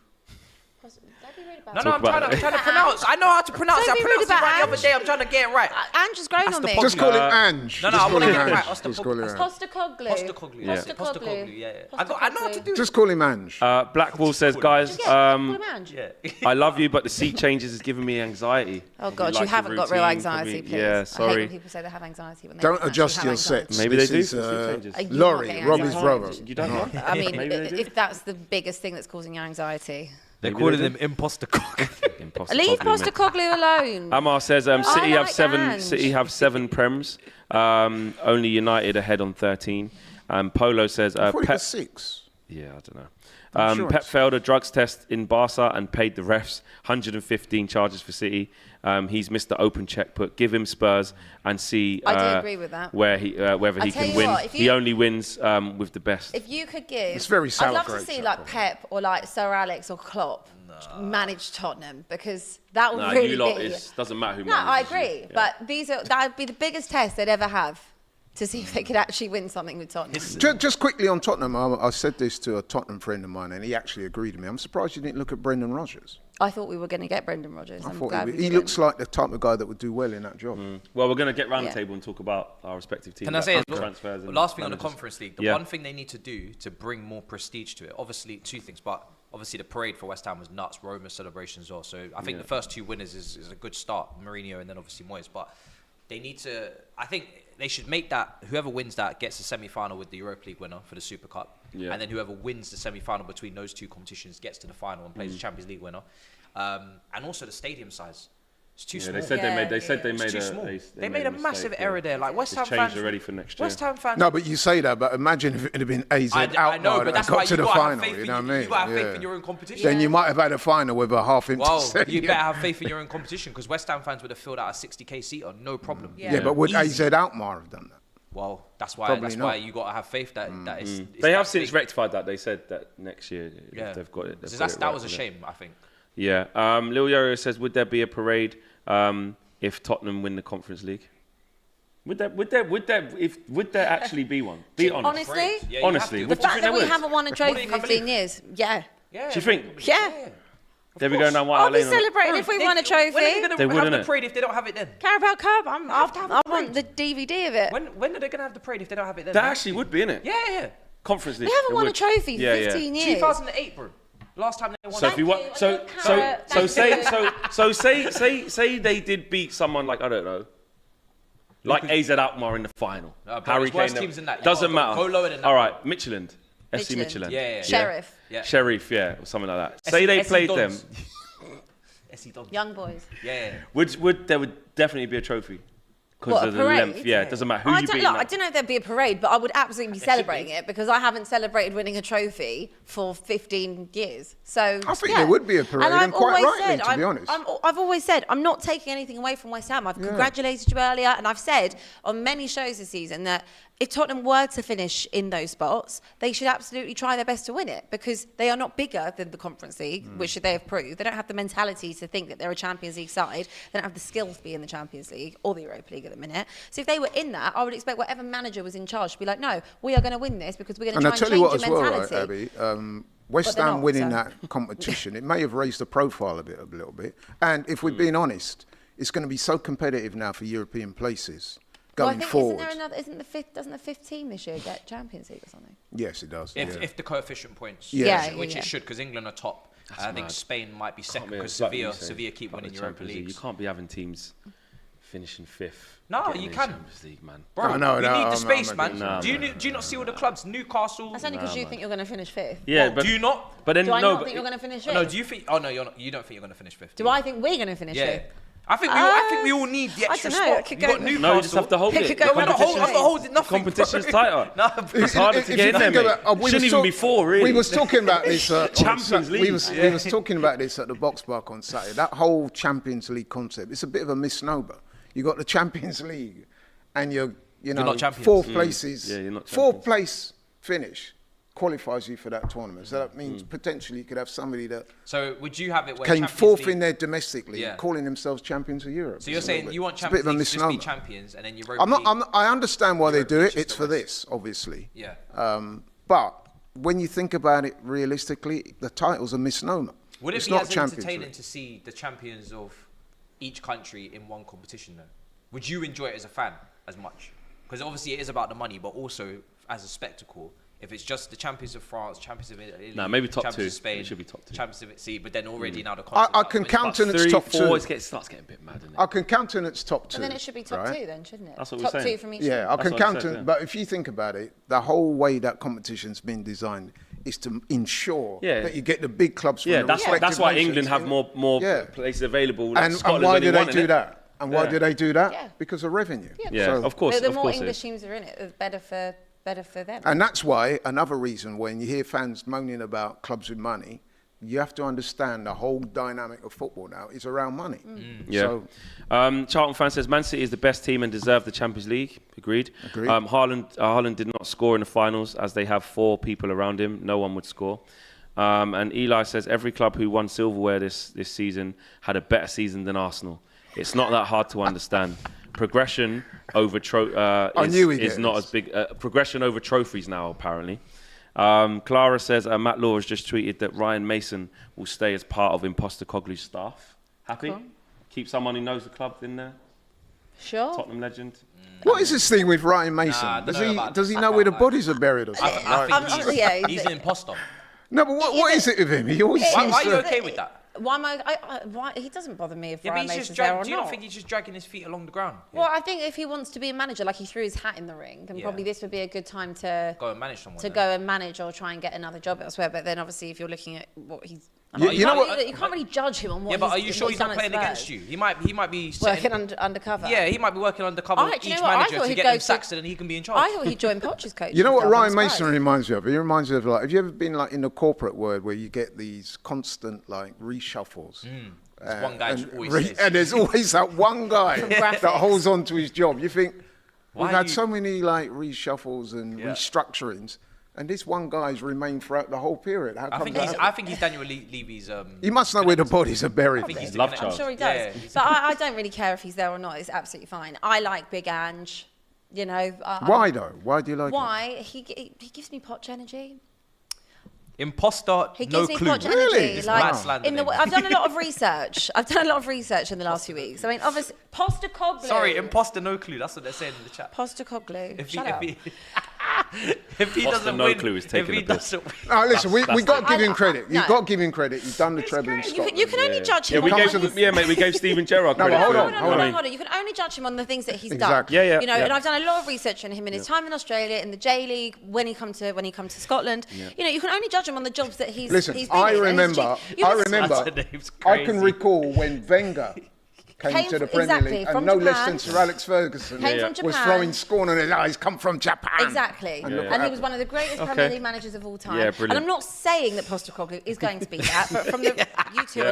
Don't be rude about No, it. I'm trying to pronounce. I know how to pronounce it. Don't I be pronounced rude it right about the other Ange. day. I'm trying to get it right. Ange has grown on me. Just call him Ange. No, Just I call want to him get it Ange. right. Just call him Ange. Postacoglu. Postacoglu. Yeah. Postacoglu. Yeah. I know how to do it. Just call him Ange. Blackwall says, guys, Call him Ange. Yeah. I love you, but the seat changes is giving me anxiety. Oh God, Like you the haven't got real routine, anxiety, probably- please. Yeah, I hate sorry. when people say they have anxiety when they Don't don't adjust actually your have anxiety. sex. Maybe This they do is, for seat changes. Are you Laurie, not getting Robbie's anxiety? brother. You don't know? I mean, Maybe they do. if that's the biggest thing that's causing your anxiety. They're Maybe calling they them imposter cock. Impossible Leave compliment. Postacoglu alone. Amar says City have like seven. Ange. City have 7 prems. Only United ahead on 13. Polo says I thought it Pep. was 6. Yeah, I don't know. sure Pep it's- failed a drugs test in Barca and paid the refs 115 charges for City. He's missed the open checkbook. Give him Spurs and see I do agree with that. where whether I he tell can you win. what, if He you- only wins with the best. If you could give, It's very sour I'd love to grapes, see that like problem. Pep or like Sir Alex or Klopp manage Tottenham because that would No, really you lot be. doesn't matter who. No, I manages you. agree, Yeah. but that would be the biggest test they'd ever have to see if they could actually win something with Tottenham. Just quickly on Tottenham, I said this to a Tottenham friend of mine, and he actually agreed with me. I'm surprised you didn't look at Brendan Rodgers. I thought we were going to get Brendan Rodgers. I'm glad we he didn't. looks like the type of guy that would do well in that job. Well, we're going to get round Yeah. the table and talk about our respective teams. Can I say as well, transfers and last thing on the managers. Conference League, the Yeah. one thing they need to do to bring more prestige to it, obviously two things, but obviously the parade for West Ham was nuts, Roma's celebration as well. So I think the first two winners is a good start, Mourinho and then obviously Moyes. But they need to, I think they should make that, whoever wins that gets the semi-final with the Europa League winner for the Super Cup. Yeah. And then whoever wins the semi-final between those two competitions gets to the final and plays the Champions League winner. And also the stadium size. It's too small. They said they made. They said they It's made too a. small. They made made a massive mistake, error there. Like West Ham It's fans. changed already for next year. West Ham fans. No, but you say that, but imagine if it had been AZ I know, Alkmaar but that's that why got to you the got to have final, faith you in know what I mean? You got to have faith Yeah. in your own competition. Then you might have had a final with a half-empty Well, stadium. you better have faith in your own competition because West Ham fans would have filled out a 60k seater, no problem. Yeah, but would Easy. AZ Alkmaar have done that? Well, that's why. Probably That's not. why you got to have faith that it's They that have since big. rectified that. They said that next year Yeah, they've got it. they've So got that's, it that right, was a yeah. shame, I think. Yeah. Lil Yoyo says, would there be a parade if Tottenham win the Conference League? Would there actually be one? Be honest. Honestly, Yeah, you have Honestly, to. what the do you fact think that they we would? haven't won a trophy you in can't 15 believe. years, yeah. Yeah. Do you think? Yeah. They'll be going down White I'll Hart be Lane. celebrating if we won a trophy. When are they going They to would, have the innit? parade if they don't have it then? Carabao Cup, I a want the DVD of it. When are they going to have the parade if they don't have it then? That actually would be, innit? Yeah. Conference League. We haven't it won a would. trophy for Yeah, yeah. 15 years. 2008, bro. Last time they won. So if you want, say they did beat someone like, I don't know, like AZ Alkmaar in the final. No, bro, Harry there's worse Kane. teams than that. You Doesn't gotta matter. go lower than that. All right, Midtjylland. FC Midtjylland. Midtjylland. Yeah. Sheriff, Yeah. Sheriff, yeah, or something like that. Say they SC played them. Dons. SC Dons. young boys. Yeah. Would there would definitely be a trophy because What, a of the parade? length. Yeah, it doesn't matter who I you don't, beat. look, I don't know if there'd be a parade, but I would absolutely be celebrating it because I haven't celebrated winning a trophy for 15 years. So I think there would be a parade, and quite always rightly, said, to be honest. I've always said I'm not taking anything away from West Ham. I've congratulated you earlier, and I've said on many shows this season that if Tottenham were to finish in those spots, they should absolutely try their best to win it because they are not bigger than the Conference League, which they have proved. They don't have the mentality to think that they're a Champions League side. They don't have the skill to be in the Champions League or the Europa League at the minute. So if they were in that, I would expect whatever manager was in charge to be like, no, we are going to win this because we're going to And try I and tell change you what, as your well, mentality. right, Abby, West they're Ham not, winning so. that competition, it may have raised the profile a little bit. And if we're being honest, it's going to be so competitive now for European places going forward. Doesn't the fifth team this year get Champions League or something? Yes, it does. If the coefficient points, Yeah. which it should, because England are top. I think mad. Spain might be second Can't be- because like you say, Sevilla keep like winning the Europa Champions League. Leagues. You can't be having teams finishing fifth. No, getting you in can. Champions League, man. Bro, I know, we no, need the I'm space, against man. it. Nah, Do you not see all the clubs? Newcastle. That's only because you think you're going to finish fifth. Yeah, What, but do you not? But then Do I no, not but think you're going to finish Oh, fifth? no, do you think? Oh no, you're not. You don't think you're going to finish fifth? Do I think we're going to finish Yeah. fifth? I think we all need the I extra dunno, it spot. could You go- got Newcastle. no, you just have to hold It it. could The go I'm not competition's- holding nothing. competition's bro. tighter. No, It's harder to get in there, mate. we Shouldn't was even be four, really. We was talking about this. Champions League. We was talking about this at the Box Park on Saturday. That whole Champions League concept, it's a bit of a misnomer. You got the Champions League, and you're not champions. fourth places. Yeah, you're not fourth champions. place finish qualifies you for that tournament. So that means potentially you could have somebody that So would you have it where came Champions fourth League- in there domestically, Yeah. calling themselves champions of Europe. So you're It's a little saying bit- you want it's a bit Champions of a League to just be misnomer. champions, and then Europa League. I understand why they do Europe it. League It's is for the this, obviously. Yeah. But when you think about it realistically, the title's a misnomer. Would it It's be not as Champions entertaining League. to see the champions of each country in one competition, though? Would you enjoy it as a fan as much? Because obviously it is about the money, but also as a spectacle. If it's just the champions of France, champions of Italy, Nah, maybe top champions two. of Spain, It should be top two. champions of see, but then already now the I concept can like the women's countenance Cup. 3, top 4, two. starts getting a bit mad, isn't it? I can countenance top two. But then it should be top right? two then, shouldn't it? That's what we're top saying. two from each Yeah, I That's can what I said, countenance. yeah. But if you think about it, the whole way that competition's been designed is to ensure Yeah. that you get the big clubs from Yeah, the that's respective why nations England have in- more Yeah. places available. Like And Scotland's why only do they one, do innit? that? And why Yeah. do they do that? Yeah. Because of revenue. Yeah, So- of course. The of more course it English is. teams are in it, the better for them. And that's why another reason when you hear fans moaning about clubs with money, you have to understand the whole dynamic of football now is around money. Yeah. So Charlton fan says Man City is the best team and deserve the Champions League. Agreed. Agreed. Haaland did not score in the finals as they have 4 people around him. No one would score. And Eli says every club who won silverware this season had a better season than Arsenal. It's not that hard to understand. Progression over I knew we'd is get not this. as big. Progression over trophies now apparently. Clara says, Matt Law has just tweeted that Ryan Mason will stay as part of Imposter Coglu's staff. Happy? Cool. Keep someone who knows the club in there. Sure. Tottenham legend. What is this thing with Ryan Mason? Nah, I don't know about does he that. know where the bodies are buried or something? I think Yeah, he's an imposter. No, but what is it with him? He always Why seems are you to... okay with that? Why am why he doesn't bother me if Yeah, Ryan but he's Mason's just there or do you not. not think he's just dragging his feet along the ground? Well, I think if he wants to be a manager, like he threw his hat in the ring, and Yeah. probably this would be a good time to Go and manage someone. to then. go and manage or try and get another job elsewhere. But then obviously, if you're looking at what he's, You know what- you can't really judge him on what. Yeah, but are he's, you sure what he's not done playing at against Spurs. you? He might be Working setting, undercover. Yeah, he might be working undercover Oh, with do you each know what? I manager thought to he'd get go them to- sacked, so then he can be in charge. I thought he'd join Poch's coach. You know what himself, Ryan I'm Mason surprised. reminds me of? He reminds me of, like, have you ever been like in the corporate world where you get these constant like reshuffles? There's one guy who always says. and there's always that one guy that graphics. holds on to his job. You think Why we've are had you- so many like reshuffles and Yeah. restructurings, and this one guy's remained throughout the whole period. How I come think that? he's Daniel Levy's. He must know where the bodies are buried. I think man. he's the Love connect- I'm child. sure he Yeah, does. yeah, But I don't really care if he's there or not. It's absolutely fine. I like Big Ange. You know. Why though? Why do you like him? Why? He gives me Poch energy. Imposter, He no gives me clue. Poch Really? energy. It's Like mad slander in the, name. I've done a lot of research. I've done a lot of research in the last few weeks. I mean, obviously, Postecoglou. Sorry, imposter, no clue. That's what they're saying in the chat. Postecoglou. If he, Shut if up. he, if he Poster doesn't no win, clue is if taking he a piss. doesn't win, No, listen, we got to give him I- credit. no. You've got to give him credit. You've done the treble in You Scotland. can only judge Yeah, him we on gave what he's- mate, we gave Steven Gerrard No, credit. but hold for on, it. hold on. Hold on. You can only judge him on the things that he's Exactly. done. Yeah, yeah, You know, yeah. and I've done a lot of research on him in his time in Australia, in the J League, when he come to Scotland. You know, you can only judge him on the jobs that he's. Listen, he's been I in, and he's remember. you I listen- remember. Saturday's I can crazy. recall when Wenger came to the Premier exactly, League, from and no less Japan. than Sir Alex Ferguson Came from was Japan. throwing scorn on his eyes. Come from Japan. Exactly. And look what And he was happened. one of the greatest Okay. Premier League managers of all time. Yeah, and brilliant. I'm not saying that Postecoglou is going to be that, but from the you two are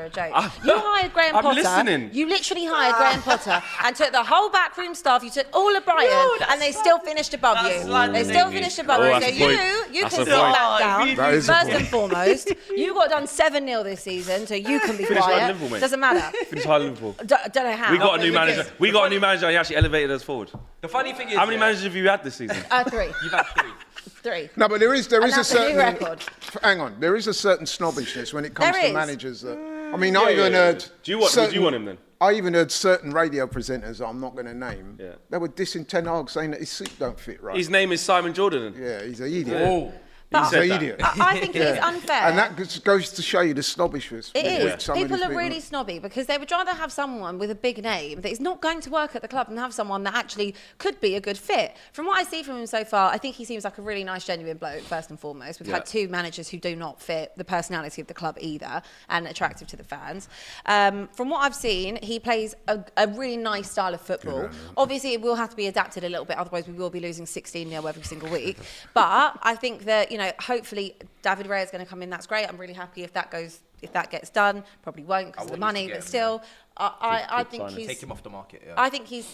a joke. I'm- You hired Graham I'm Potter. listening. You literally hired Graham Potter and took the whole backroom staff. You took all of Brighton, and they still finished above that's you. slander, They still Davey. finished above Oh, you. that's So a point. you That's can a sit point. back down. That is a First point. and foremost, you got done 7-0 this season, so you can be Finish like quiet. Liverpool, mate. Doesn't matter. Finish high Liverpool. Don't know how. We got a new because- manager. We got a new manager. He actually elevated us forward. The funny thing is, How many managers have you had this season? 3. You've had 3. 3. No, but there is And a that's a new certain. record. Hang on, there is a certain snobbishness when it comes There to is. managers. I mean, I even yeah. heard. Do you want- would you want him then? I even heard certain radio presenters that I'm not going to name. Yeah. They were dissing Ten Hag, saying that his suit don't fit right. His name is Simon Jordan. Yeah, he's an idiot. Oh, He's said an that. idiot. I think it is unfair. And that just goes to show you the snobbishness. It with is. some of People these are really snobby because they would rather have someone with a big name that is not going to work at the club than have someone that actually could be a good fit. From what I see from him so far, I think he seems like a really nice, genuine bloke, first and foremost. We've had 2 managers who do not fit the personality of the club either and attractive to the fans. From what I've seen, he plays a really nice style of football. Obviously, it will have to be adapted a little bit, otherwise we will be losing 16-0 every single week. But I think that, you know, hopefully David Raya is going to come in. That's great. I'm really happy if that gets done. Probably won't because of the want money, him to get but him, still, I Good think signing. he's. take him off the market. Yeah. I think he's.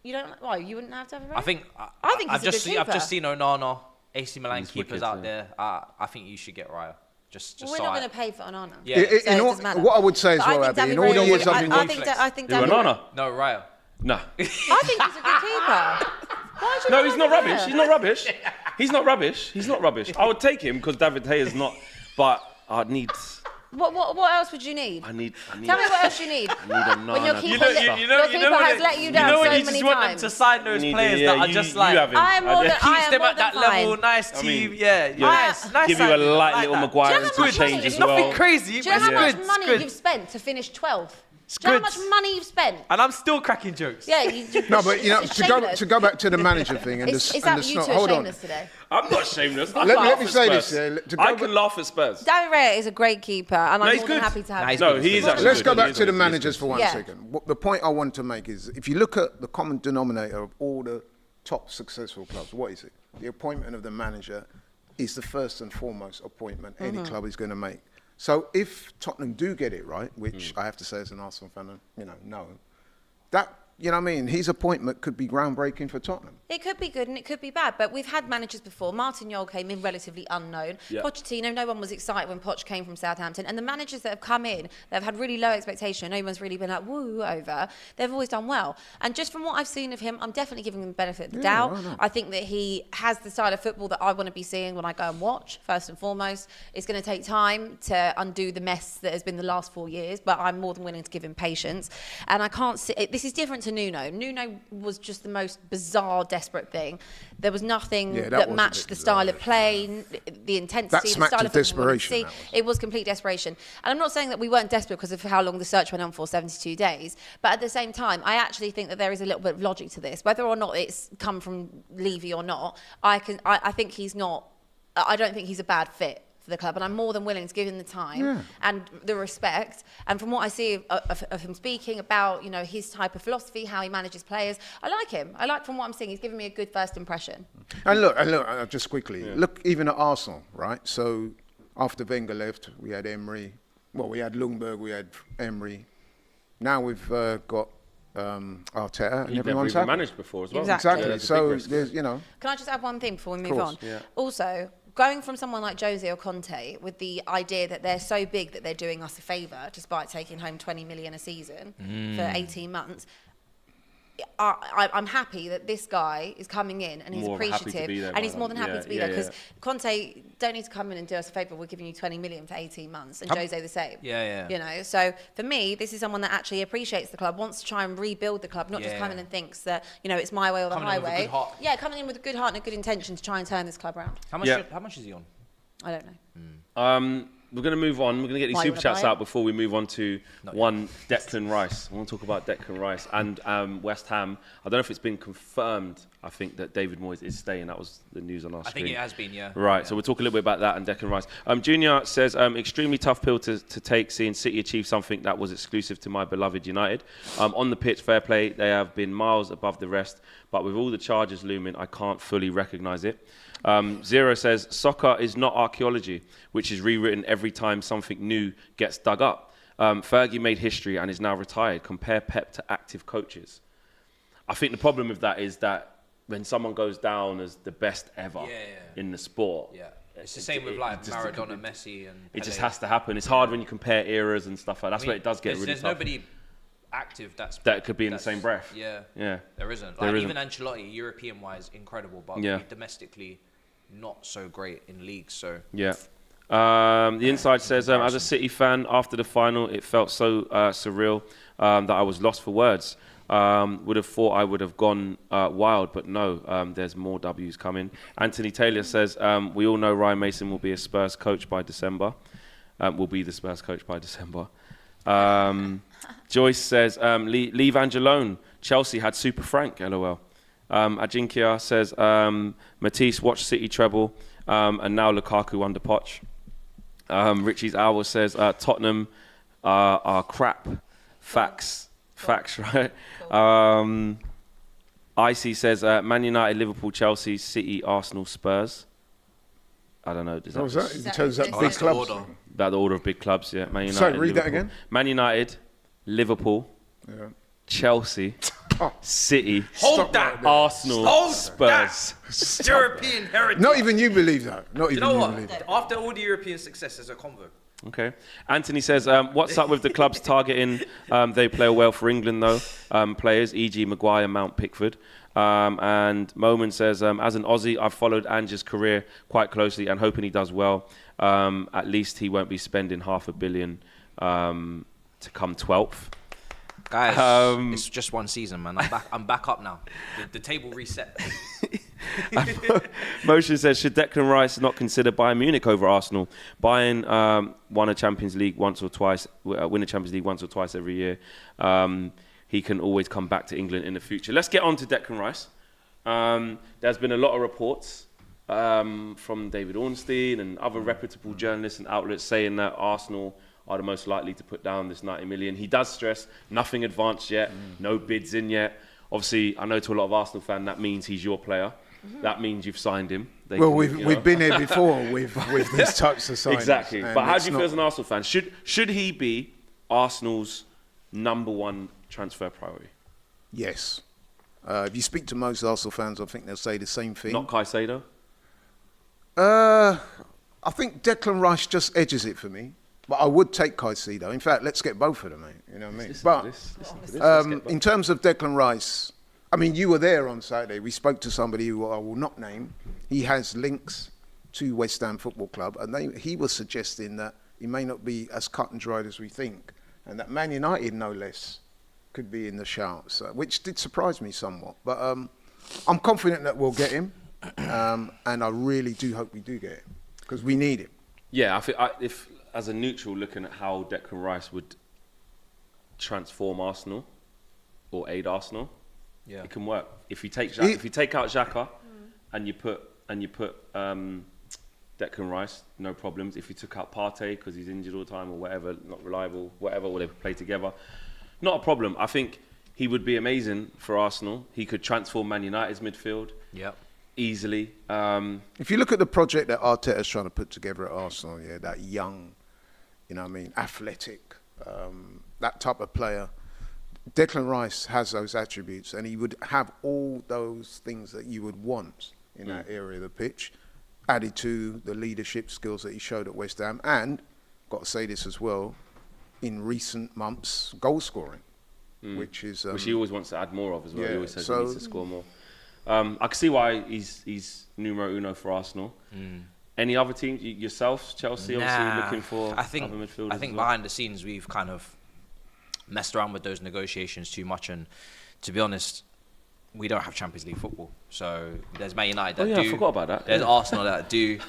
You don't. Why you wouldn't have David Raya? I think he's I've a good just keeper. seen Onana, AC Milan He's keepers wicked, out yeah. there. I think you should get Raya. Just Well, we're so not I- going to pay for Onana. Yeah. In So it all, doesn't matter. what I would say as But I well, think Abby, David in all the Raya years would- I've been I think Who, David. Onana? No, Raya. No. I think he's a good keeper. Why do you No, not he's like not Raya? rubbish. He's not rubbish. He's not rubbish. He's not rubbish. I would take him because David Hay is not. But I need. What else would you need? I need. Tell me what else you need. I need a When your Nana. keeper, your keeper has let you down when so you many just want them times. to sign those You need players the- that are you- just you like have him. I am more than. keeps I am them more at that than level, fine. nice I team. mean, Yeah, nice. Nice Give you a signing, light like little that. Maguire Do you and know some how much money- change it's as nothing well. crazy. Do you know how It's much good, it's money good. you've spent to finish 12th? Do you know how good. much money you've spent? And I'm still cracking jokes. Yeah, you. No, but you know, it's to shameless. go back to the manager thing and It's the that and you the two snob. are Hold on. shameless today. I'm not shameless. I Let can me laugh at say Spurs. this, to go I back- can laugh at Spurs. David Raya is a great keeper, and I'm he's more than good. happy to have Nah, him. he's No, good. he is Let's actually Let's good. go He back is to the good. managers for one Yeah. second. The point I want to make is, if you look at the common denominator of all the top successful clubs, what is it? The appointment of the manager is the first and foremost appointment any club is going to make. So if Tottenham do get it right, which I have to say as an Arsenal fan, no, that you know what I mean? His appointment could be groundbreaking for Tottenham. It could be good and it could be bad, but we've had managers before. Martin Jol came in relatively unknown. Yeah. Pochettino, no one was excited when Poch came from Southampton. And the managers that have come in, that have had really low expectation, no one's really been like, woo, over, they've always done well. And just from what I've seen of him, I'm definitely giving him the benefit of the doubt. why not? I think that he has the style of football that I want to be seeing when I go and watch, first and foremost. It's going to take time to undo the mess that has been the last 4 years, but I'm more than willing to give him patience. And I can't see, this is different to Nuno. Nuno was just the most bizarre, desperate thing. There was nothing Yeah, that that was a matched bit the bizarre, style of play, the intensity, That the smacked style of of football we wanted to desperation, see. that was. It was complete desperation. And I'm not saying that we weren't desperate because of how long the search went on for, 72 days. But at the same time, I actually think that there is a little bit of logic to this. Whether or not it's come from Levy or not, I think he's not, I don't think he's a bad fit for the club, and I'm more than willing to give him the time and the respect. And from what I see of him speaking about, you know, his type of philosophy, how he manages players, I like him. I like, from what I'm seeing, he's giving me a good first impression. And look, just quickly, look even at Arsenal, right? So after Wenger left, we had Emery. Well, we had Ljungberg, we had Emery. Now we've got Arteta, and He'd never everyone's even happy. managed before as well. Exactly. Exactly. That's a big So risk. there's, you know. Can I just add one thing before we move course, on? yeah. Also, going from someone like Jose or Conte with the idea that they're so big that they're doing us a favour despite taking home 20 million a season for 18 months, I'm happy that this guy is coming in and he's More happy to appreciative be there, and he's man. more than happy Yeah, to be yeah, there because yeah. Conte don't need to come in and do us a favour. We're giving you 20 million for 18 months and Jose the same. Yeah. You know, so for me, this is someone that actually appreciates the club, wants to try and rebuild the club, not just Yeah. come in and thinks that, you know, it's my way or the Coming in with a highway. good heart. Yeah, coming in with a good heart and a good intention to try and turn this club around. How much? Yeah. How much is he on? I don't know. We're going to move on. We're going to get these Why, you super wanna chats buy it? out before we move on to one Declan Rice. I want to talk about Declan Rice and West Ham. I don't know if it's been confirmed. I think that David Moyes is staying. That was the news on our I screen. think it has been, yeah. Right, Yeah. so we'll talk a little bit about that and Declan Rice. Junior says, extremely tough pill to take seeing City achieve something that was exclusive to my beloved United. On the pitch, fair play, they have been miles above the rest, but with all the charges looming, I can't fully recognise it. Zero says, soccer is not archaeology, which is rewritten every time something new gets dug up. Fergie made history and is now retired. Compare Pep to active coaches. I think the problem with that is that when someone goes down as the best ever in the sport, Yeah. It's the same with like Maradona, Messi, and it just Pele. has to happen. It's hard when you compare eras and stuff like that. That's I mean, where it does get really there's tough. nobody active that could be in the same breath. Yeah. Yeah. There isn't. There Like, isn't. even Ancelotti, European-wise, incredible, but Yeah. domestically, not so great in leagues. So Yeah. The inside says, as a City fan, after the final, it felt so surreal that I was lost for words. Would have thought I would have gone wild, but no, there's more W's coming. Anthony Taylor says, we all know Ryan Mason will be a Spurs coach by December. Will be the Spurs coach by December. Joyce says, leave Ange alone. Chelsea had Super Frank, LOL. Ajinkia says, Matisse watched City treble, and now Lukaku under Poch. Richie's Owl says, Tottenham are crap. Facts, right? Icy says, Man United, Liverpool, Chelsea, City, Arsenal, Spurs. I don't know. What was that? In terms of Oh, big that's the clubs? order. About the order of big clubs, yeah. Man United, Sorry, read that Liverpool. again. Man United, Liverpool, Yeah. Chelsea, Oh. City, Hold that. Arsenal, Hold Spurs. European heritage. Not even you believe that. Not You even know you what? believe that. After all the European success, there's a convo. Okay. Anthony says, what's up with the clubs targeting? They play well for England, though. Players, e.g. Maguire, Mount Pickford. And Moman says, as an Aussie, I've followed Ange's career quite closely and hoping he does well. At least he won't be spending $500 million to come 12th. Guys, it's just one season, man. I'm back up now. The table reset. Motion says, should Declan Rice not consider Bayern Munich over Arsenal? Bayern win a Champions League once or twice every year. He can always come back to England in the future. Let's get on to Declan Rice. There's been a lot of reports from David Ornstein and other reputable journalists and outlets saying that Arsenal are the most likely to put down this 90 million. He does stress nothing advanced yet, no bids in yet. Obviously, I know to a lot of Arsenal fans that means he's your player. That means you've signed him. Well, we've been here before with these types of signings. Exactly. and But how it's do you feel not- as an Arsenal fan? Should he be Arsenal's number one transfer priority? Yes. If you speak to most Arsenal fans, I think they'll say the same thing. Not Caicedo? I think Declan Rice just edges it for me. But I would take Caicedo. In fact, let's get both of them, mate. You know what I mean? Listen to this. In terms of Declan Rice, I mean, you were there on Saturday. We spoke to somebody who I will not name. He has links to West Ham Football Club, and he was suggesting that he may not be as cut and dried as we think, and that Man United, no less, could be in the shouts, which did surprise me somewhat. But I'm confident that we'll get him, and I really do hope we do get him, because we need him. Yeah, I think if as a neutral looking at how Declan Rice would transform Arsenal or aid Arsenal, it can work. If you take out Xhaka and you put Declan Rice, no problems. If you took out Partey because he's injured all the time or whatever, not reliable, whatever, or they play together, not a problem. I think he would be amazing for Arsenal. He could transform Man United's midfield. Yep. Easily. If you look at the project that Arteta's trying to put together at Arsenal, that young, athletic, that type of player, Declan Rice has those attributes, and he would have all those things that you would want in that area of the pitch, added to the leadership skills that he showed at West Ham, and, got to say this as well, in recent months, goal scoring, which he always wants to add more of as well. Yeah, He always says he needs to score more. I can see why he's numero uno for Arsenal. Any other teams? Yourself, Chelsea, obviously looking for other midfielders? I think behind the scenes we've kind of messed around with those negotiations too much, and to be honest, we don't have Champions League football. So there's Man United that do. I forgot about that. There's Arsenal that do.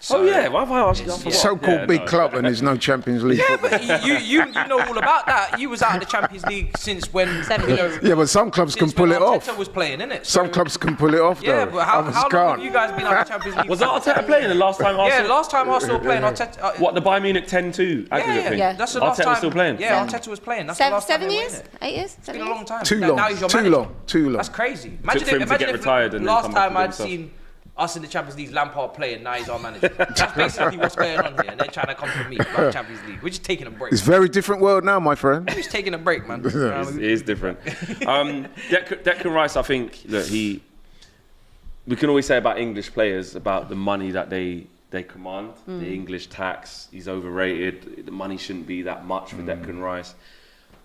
So, why have I asked you? So-called big club, and there's no Champions League. Yeah, but you know all about that. You was out of the Champions League since when? Yeah, but some clubs can pull it off. Arteta was playing, innit? Some clubs can pull it off, though. Yeah, but how long have you guys been out of the Champions League? Was Arteta playing the last time Arsenal? Yeah, last time Arsenal were playing, Arteta. What, the Bayern Munich 10-2 aggregate thing? Yeah. That's the last Arteta time. was still playing? Yeah, Arteta was playing. That's the last 7 time years? 8 years? It's been a long time. Too Now he's your manager. long. That's crazy. For him to get retired and then last come back time and do I'd himself. seen us in the Champions League, Lampard playing, now he's our manager. That's basically what's going on here, and they're trying to come for me about Champions League. We're just taking a break. It's a very different world now, my friend. We're just taking a break, man. It is different. Declan Rice, I think that we can always say about English players about the money that they command, the English tax. He's overrated. The money shouldn't be that much for Declan Rice,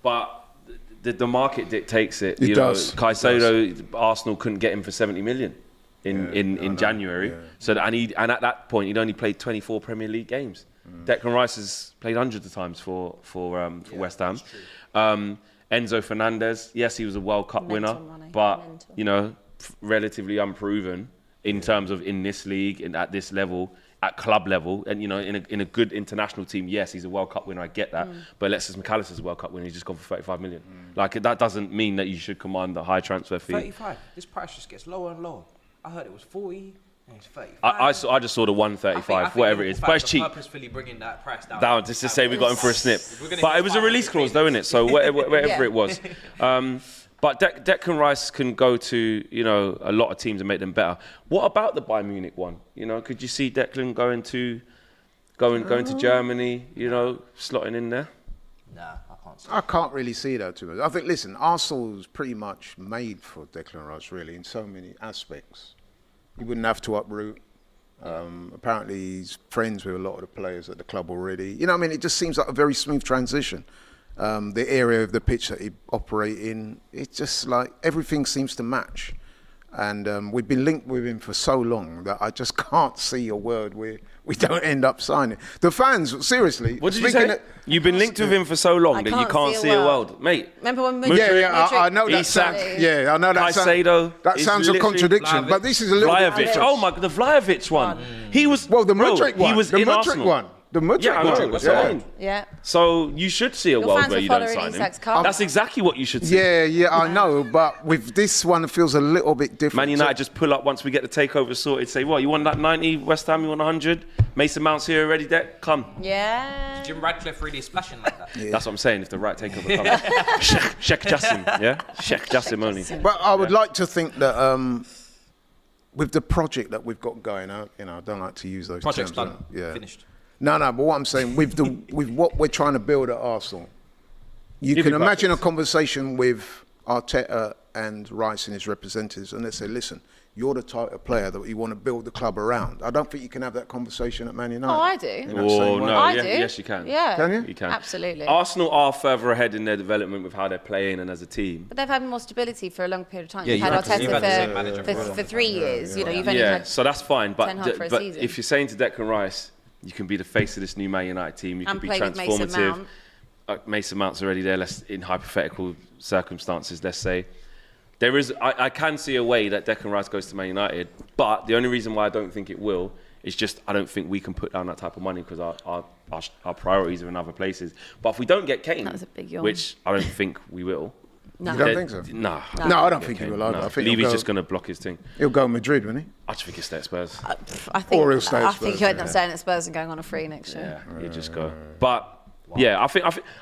but the market dictates it. It does. Caicedo, Arsenal couldn't get him for 70 million. In January, so that, and at that point he'd only played 24 Premier League games. Declan Rice has played hundreds of times for West Ham. Enzo Fernandez, yes, he was a World Cup winner, but relatively unproven in terms of in this league and at this level, at club level, and in a good international team. Yes, he's a World Cup winner. I get that, but Alexis McAllister's a World Cup winner. He's just gone for 35 million. Like that doesn't mean that you should command the high transfer fee. 35. This price just gets lower and lower. I heard it was 40, and it's 35. I just saw the 135, whatever it is. But it's cheap. Purposefully bringing that price down. Just to say we got him for a snip. But it was a release clause, though, innit? So whatever it was. But Declan Rice can go to a lot of teams and make them better. What about the Bayern Munich one? Could you see Declan going to Germany? Slotting in there. Nah, I can't see. I can't really see that too much. I think, listen, Arsenal's pretty much made for Declan Rice, really, in so many aspects. He wouldn't have to uproot. Apparently, he's friends with a lot of the players at the club already. It just seems like a very smooth transition. The area of the pitch that he operate in, it's just like everything seems to match. And we've been linked with him for so long that I just can't see a word where we don't end up signing. The fans, seriously. What did you say? You've been linked with him for so long that you can't see a world. Mate. Remember when I know that. I know that. Caicedo. That sounds a contradiction, but this is a little bit Vlahovic. Oh my God, the Vlahovic one. He was. Well, the Mudryk one. He was in Arsenal. One. The Mudryk That's what I mean. Yeah. So you should see a world where you don't sign him. Isak's car. That's exactly what you should see. Yeah, I know, but with this one, it feels a little bit different. Man United just pull up once we get the takeover sorted. Say, what, you want that 90? West Ham, you want 100? Mason Mount's here already, Deck? Come. Yeah. Jim Radcliffe really splashing like that. Yeah. That's what I'm saying, if the right takeover comes. Sheikh Jassim, yeah? Sheikh Jassim only. But I would like to think that with the project that we've got going out, I don't like to use those Project's terms. done. Yeah. Finished. No, but what I'm saying, with what we're trying to build at Arsenal, you Give can me imagine buckets. a conversation with Arteta and Rice and his representatives, and they say, listen, you're the type of player that we want to build the club around. I don't think you can have that conversation at Man United. Oh, I do. In that Oh, same way. no, I yeah, do. yes, you can. Yeah. Can you? You can. Absolutely. Arsenal are further ahead in their development with how they're playing and as a team. But they've had more stability for a long period of time. Yeah, You've you've had had the same manager Arteta for 3 years. You know, you've only Yeah, had so that's fine. But, Ten Hag for a but season. if you're saying to Declan Rice, you can be the face of this new Man United team, you can And be play with Mason transformative. Mount. Mason Mount's already there, in hypothetical circumstances, let's say. There is, I can see a way that Declan Rice goes to Man United, but the only reason why I don't think it will is just I don't think we can put down that type of money because our priorities are in other places. But if we don't get Kane, That was a big yawn. which I don't think we will. No. You don't think so? Nah. No, I don't think he will either. I think Levy's just going to block his thing. he'll go Madrid, won't he? I just think he'll stay at Spurs. I think, Or he'll stay at I think Spurs, he'll end up yeah. staying at Spurs and going on a free next year. Yeah, he'll just go. But yeah,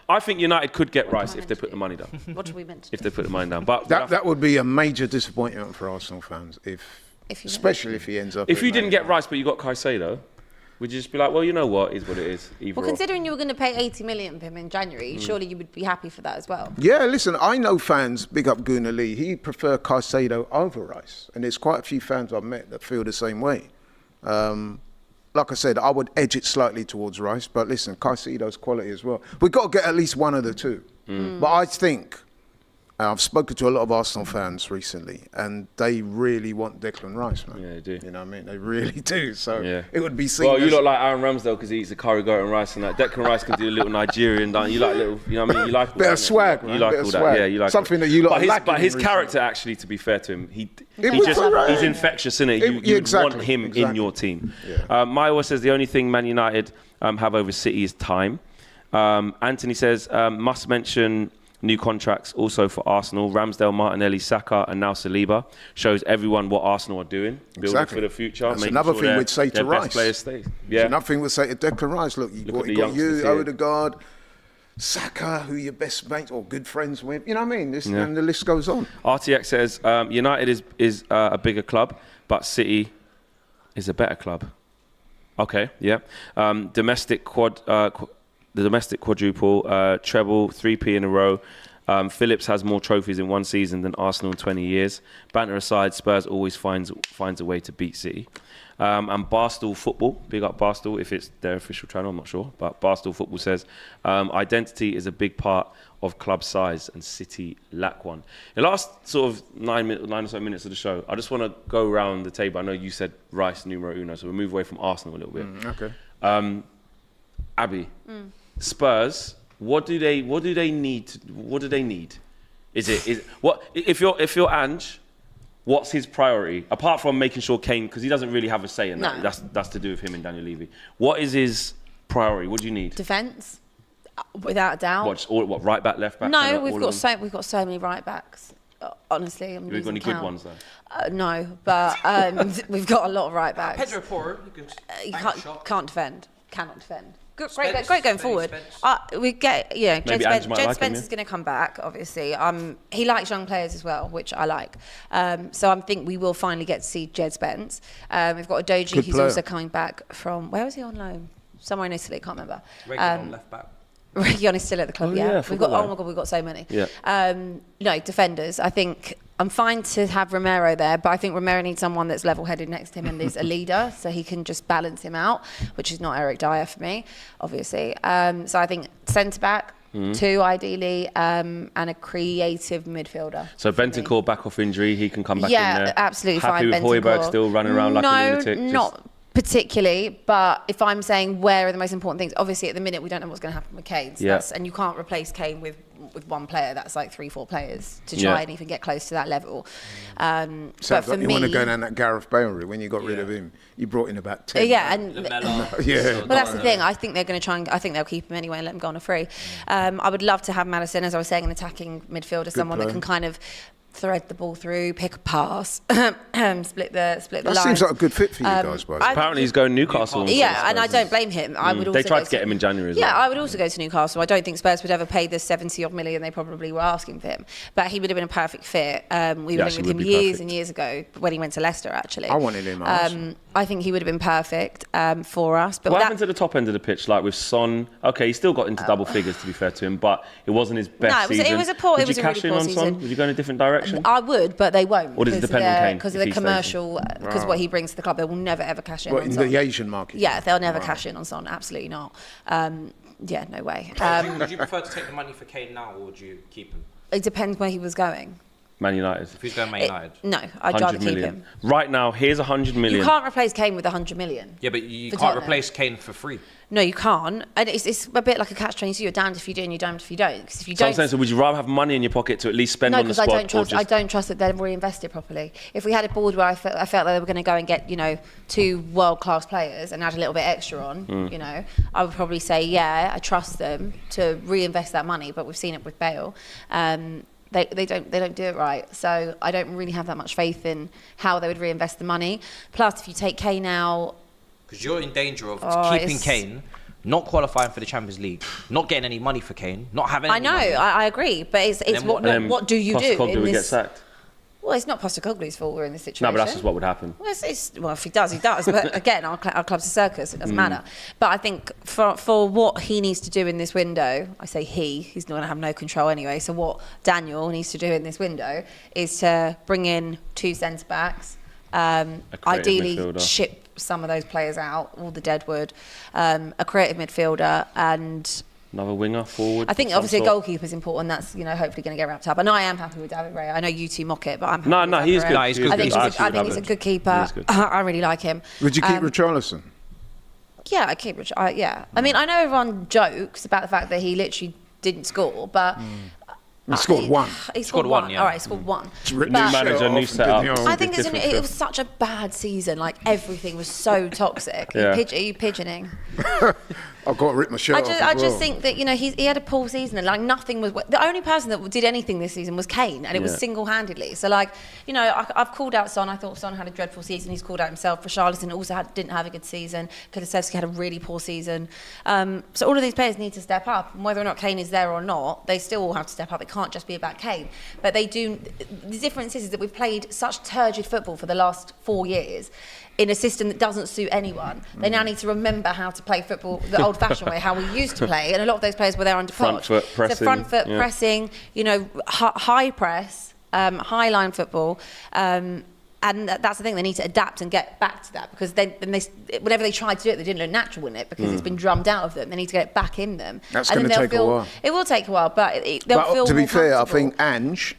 I think United could get Rice if they put the money down. What do we meant to If do? they put the money down. But That would be a major disappointment for Arsenal fans, If you especially if he ends up. if at you Man didn't get United. Rice but you got Caicedo, would you just be like, well, you know what, is what it is. Either Well, or. considering you were going to pay 80 million for him in January, Mm. surely you would be happy for that as well. Yeah, listen, I know fans, big up Gunnar Lee, he prefer Caicedo over Rice. And there's quite a few fans I've met that feel the same way. Like I said, I would edge it slightly towards Rice, but listen, Caicedo's quality as well. We've got to get at least one of the two. But I think, I've spoken to a lot of Arsenal fans recently, and they really want Declan Rice, man. Yeah, they do. You know what I mean? They really do. So Yeah. it would be seen Well, you as- look like Aaron Ramsdale because he eats the curry goat and rice and that. Declan Rice can do a little Nigerian dance. You like little, you know what I mean? You like all Bit that, of swag, innit? man, You like bit of all that, swag. yeah. You like Something that you lot But are his, lacking but his in character, actually, to be fair to him, he was just alright. he's infectious, isn't it? You Yeah, would exactly, want him in exactly. your team. Yeah. Maiwa says the only thing Man United have over City is time. Anthony says must mention new contracts also for Arsenal. Ramsdale, Martinelli, Saka, and now Saliba shows everyone what Arsenal are doing, building Exactly. for the future. That's making another sure thing their- we'd say to their best Rice. players stay. So Yeah, nothing would say to Declan Rice, look, you Look got, at the you got you, youngsters here. Odegaard, Saka, who your best mates or good friends with. You know what I mean? Yeah. And the list goes on. RTX says United is a bigger club, but City is a better club. Okay, yeah. The domestic quadruple, treble, 3P in a row. Phillips has more trophies in one season than Arsenal in 20 years. Banter aside, Spurs always finds a way to beat City. And Barstool Football, big up Barstool, if it's their official channel, I'm not sure. But Barstool Football says, identity is a big part of club size and City lack one. In the last sort of 9 or so minutes of the show, I just want to go around the table. I know you said Rice numero uno, so we'll move away from Arsenal a little bit. Okay. Abby, Spurs, what do they need? Is what if you're Ange, what's his priority apart from making sure Kane, because he doesn't really have a say in that. No. That's to do with him and Daniel Levy. What is his priority? What do you need? Defence, without a doubt. What right back, left back? No, All we've of them? got so many right backs. Honestly, I'm We've losing got any count. good ones though. No, but we've got a lot of right backs. Pedro Porro, you can You bang can't, a shot. can't defend. Cannot defend. Great Spence, going maybe forward. Spence. We get, Jed Maybe Spence, Ange might like him, Spence yeah. is going to come back, obviously. He likes young players as well, which I like. So I think we will finally get to see Jed Spence. We've got a Doji Good who's player. also coming back from, where was he on loan? Somewhere in Italy, can't remember. Regular left back. Region still at the club, Oh, yeah, I yeah. We've got, forgot oh that. my God, we've got so many. Yeah. No, defenders. I think I'm fine to have Romero there, but I think Romero needs someone that's level-headed next to him and is a leader, so he can just balance him out, which is not Eric Dyer for me, obviously. So I think centre-back, two ideally, and a creative midfielder. So for me. Bentancur back off injury, he can come back Yeah, in there. absolutely Happy fine. with Højbjerg Bentancur. still running around like a lunatic. No, not particularly, but if I'm saying where are the most important things, obviously at the minute we don't know what's going to happen with Kane. So Yeah. and you can't replace Kane with one player. That's like 3-4 players to Yeah. try and even get close to that level. But Sounds for like you me, want to go down that Gareth Bale route. When you got rid of him, you brought in about 10. yeah, and Lamella. Yeah. well, that's the thing. I think they're going to try and I think they'll keep him anyway and let him go on a free. I would love to have Maddison, as I was saying, an attacking midfielder, someone that player. can kind of thread the ball through, pick a pass, split the That lines. seems like a good fit for you guys, by the way. Apparently he's going Newcastle. Yeah, and I don't blame him. I would also They tried go to get him in January as Yeah, well. I would also go to Newcastle. I don't think Spurs would ever pay the 70-odd million they probably were asking for him. But he would have been a perfect fit. We were actually with him would be years perfect. and years ago when he went to Leicester, actually. I wanted him at Arsenal. I think he would have been perfect for us. But What that, happened to the top end of the pitch, like with Son? Okay, he still got into double figures, to be fair to him, but it wasn't his best No, it was- it season. was a poor- Would it was you a really cash in poor on Son? season. Would you go in a different direction? direction? I would, but they won't. Or does it depend on Kane Because if of he the stays? commercial, because what he brings to the club, they will never ever cash in Well, on in Son. the Asian market. Yeah, they'll never cash in on Son. Absolutely not. Yeah, no way. Would you prefer to take the money for Kane now, or would you keep him? It depends where he was going. Man United. If he's going Man United. No, I'd rather 100 keep million. him. Right now, here's 100 million. You can't replace Kane with 100 million. Yeah, but you For can't Tottenham. replace Kane for free. No, you can't. And it's a bit like a catch-22. You're damned if you do and you're damned if you don't. Because if you So I'm don't... saying, so would you rather have money in your pocket to at least spend No, on the because squad? I don't trust that they're reinvested properly. If we had a board where I felt that they were going to go and get, 2 world-class players and add a little bit extra on, I would probably say, yeah, I trust them to reinvest that money. But we've seen it with Bale. They don't do it right. So I don't really have that much faith in how they would reinvest the money. Plus, if you take Kane out... Because you're in danger of keeping it's- Kane, not qualifying for the Champions League, not getting any money for Kane, not having I any know, money. I agree. But it's then what do you do Postecoglou in would get this... sacked. Well, it's not Postecoglou's fault we're in this situation. No, but that's just what would happen. Well, well, if he does, he does. But again, our club's a circus. It doesn't matter. But I think for what he needs to do in this window, I say he's going to have no control anyway. So what Daniel needs to do in this window is to bring in 2 centre-backs, ideally midfielder. ship some of those players out, all the deadwood, a creative midfielder, and... Another winger forward. I think of some obviously a sort. goalkeeper is important. That's hopefully going to get wrapped up. And I am happy with David Raya. I know you two mock it, but I'm happy. No, with he's David good. Raya. No, he's good. I think, I he's a good keeper. He is good. I really like him. Would you keep Richarlison? Yeah, I keep Rich. Yeah, I mean, I know everyone jokes about the fact that he literally didn't score, but He scored one. He Scored scored one, one. yeah. All right, he scored one. New manager, new setup. I think it was such a bad season. Like everything was so toxic. Yeah. Are you pigeoning? I've got to rip my shirt off as I just well. think that he had a poor season and like nothing was. The only person that did anything this season was Kane, and it was Yeah. single-handedly. So like I've called out Son. I thought Son had a dreadful season. He's called out himself. Richarlison also didn't have a good season. Kulusevski had a really poor season. So all of these players need to step up, and whether or not Kane is there or not, they still all have to step up. It can't just be about Kane. But they do. The difference is that we've played such turgid football for the last 4 years. In a system that doesn't suit anyone. They now need to remember how to play football the old-fashioned way, how we used to play, and a lot of those players were there under Front Poch. foot pressing, So front foot yeah. pressing, high press, high line football, and that's the thing. They need to adapt and get back to that because whenever they tried to do it, they didn't look natural in it because it's been drummed out of them. They need to get it back in them. That's And then gonna they'll take a while. It will take a while, but they'll But feel to be more fair, I comfortable. think Ange,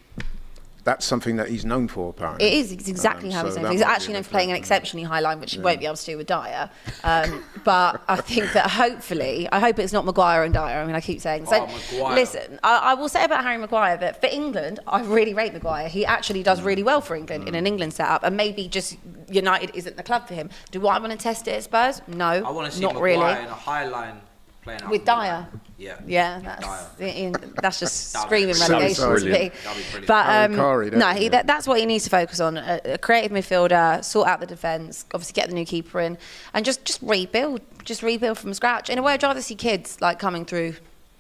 that's something that he's known for, apparently. It is. It's exactly how he's so known. that He's might be actually a known for playing an difference. exceptionally high line, which he won't be able to do with Dyer. But I think that I hope it's not Maguire and Dyer. I mean, I keep saying. So, Maguire. listen, I will say about Harry Maguire that for England, I really rate Maguire. He actually does really well for England in an England setup, and maybe just United isn't the club for him. Do I want to test it at Spurs? No, I want to see not Maguire really. in a high line playing out With from the Dyer. line. Yeah. Yeah, that's just That'd screaming be relegation to brilliant. me. That'd be brilliant. But Harry, no, yeah. that's what he needs to focus on: a creative midfielder, sort out the defence, obviously get the new keeper in, and just rebuild from scratch. In a way, I'd rather see kids like coming through.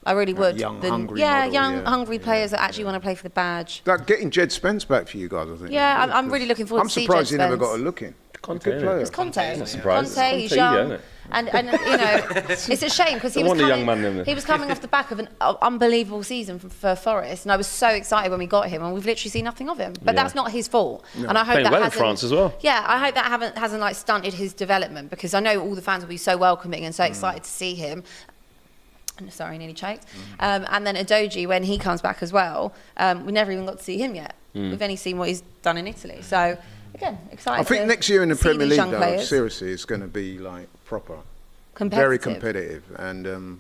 I really would. young, hungry model, young, yeah. hungry players that actually want to play for the badge. Like getting Jed Spence back for you guys, I think. Yeah, I'm really looking forward I'm to see surprised Jed he never Spence. got a look in. Conte, Good innit? player. It's Conte. Not surprised. Conte, he's Conte, yeah, young. innit? And it's a shame because he No was wonder coming, young man them. he was coming off the back of an unbelievable season for Forest, and I was so excited when we got him, and we've literally seen nothing of him. But Yeah. that's not his fault, and I hope Playing that well in hasn't, France as well. Yeah, I hope that hasn't like stunted his development because I know all the fans will be so welcoming and so excited to see him. Sorry, nearly choked. And then Adoji, when he comes back as well, we never even got to see him yet. We've only seen what he's done in Italy. So, again, excited I think to next year in the see Premier these League, young though, players. seriously, it's going to be like proper. Competitive. Very competitive. And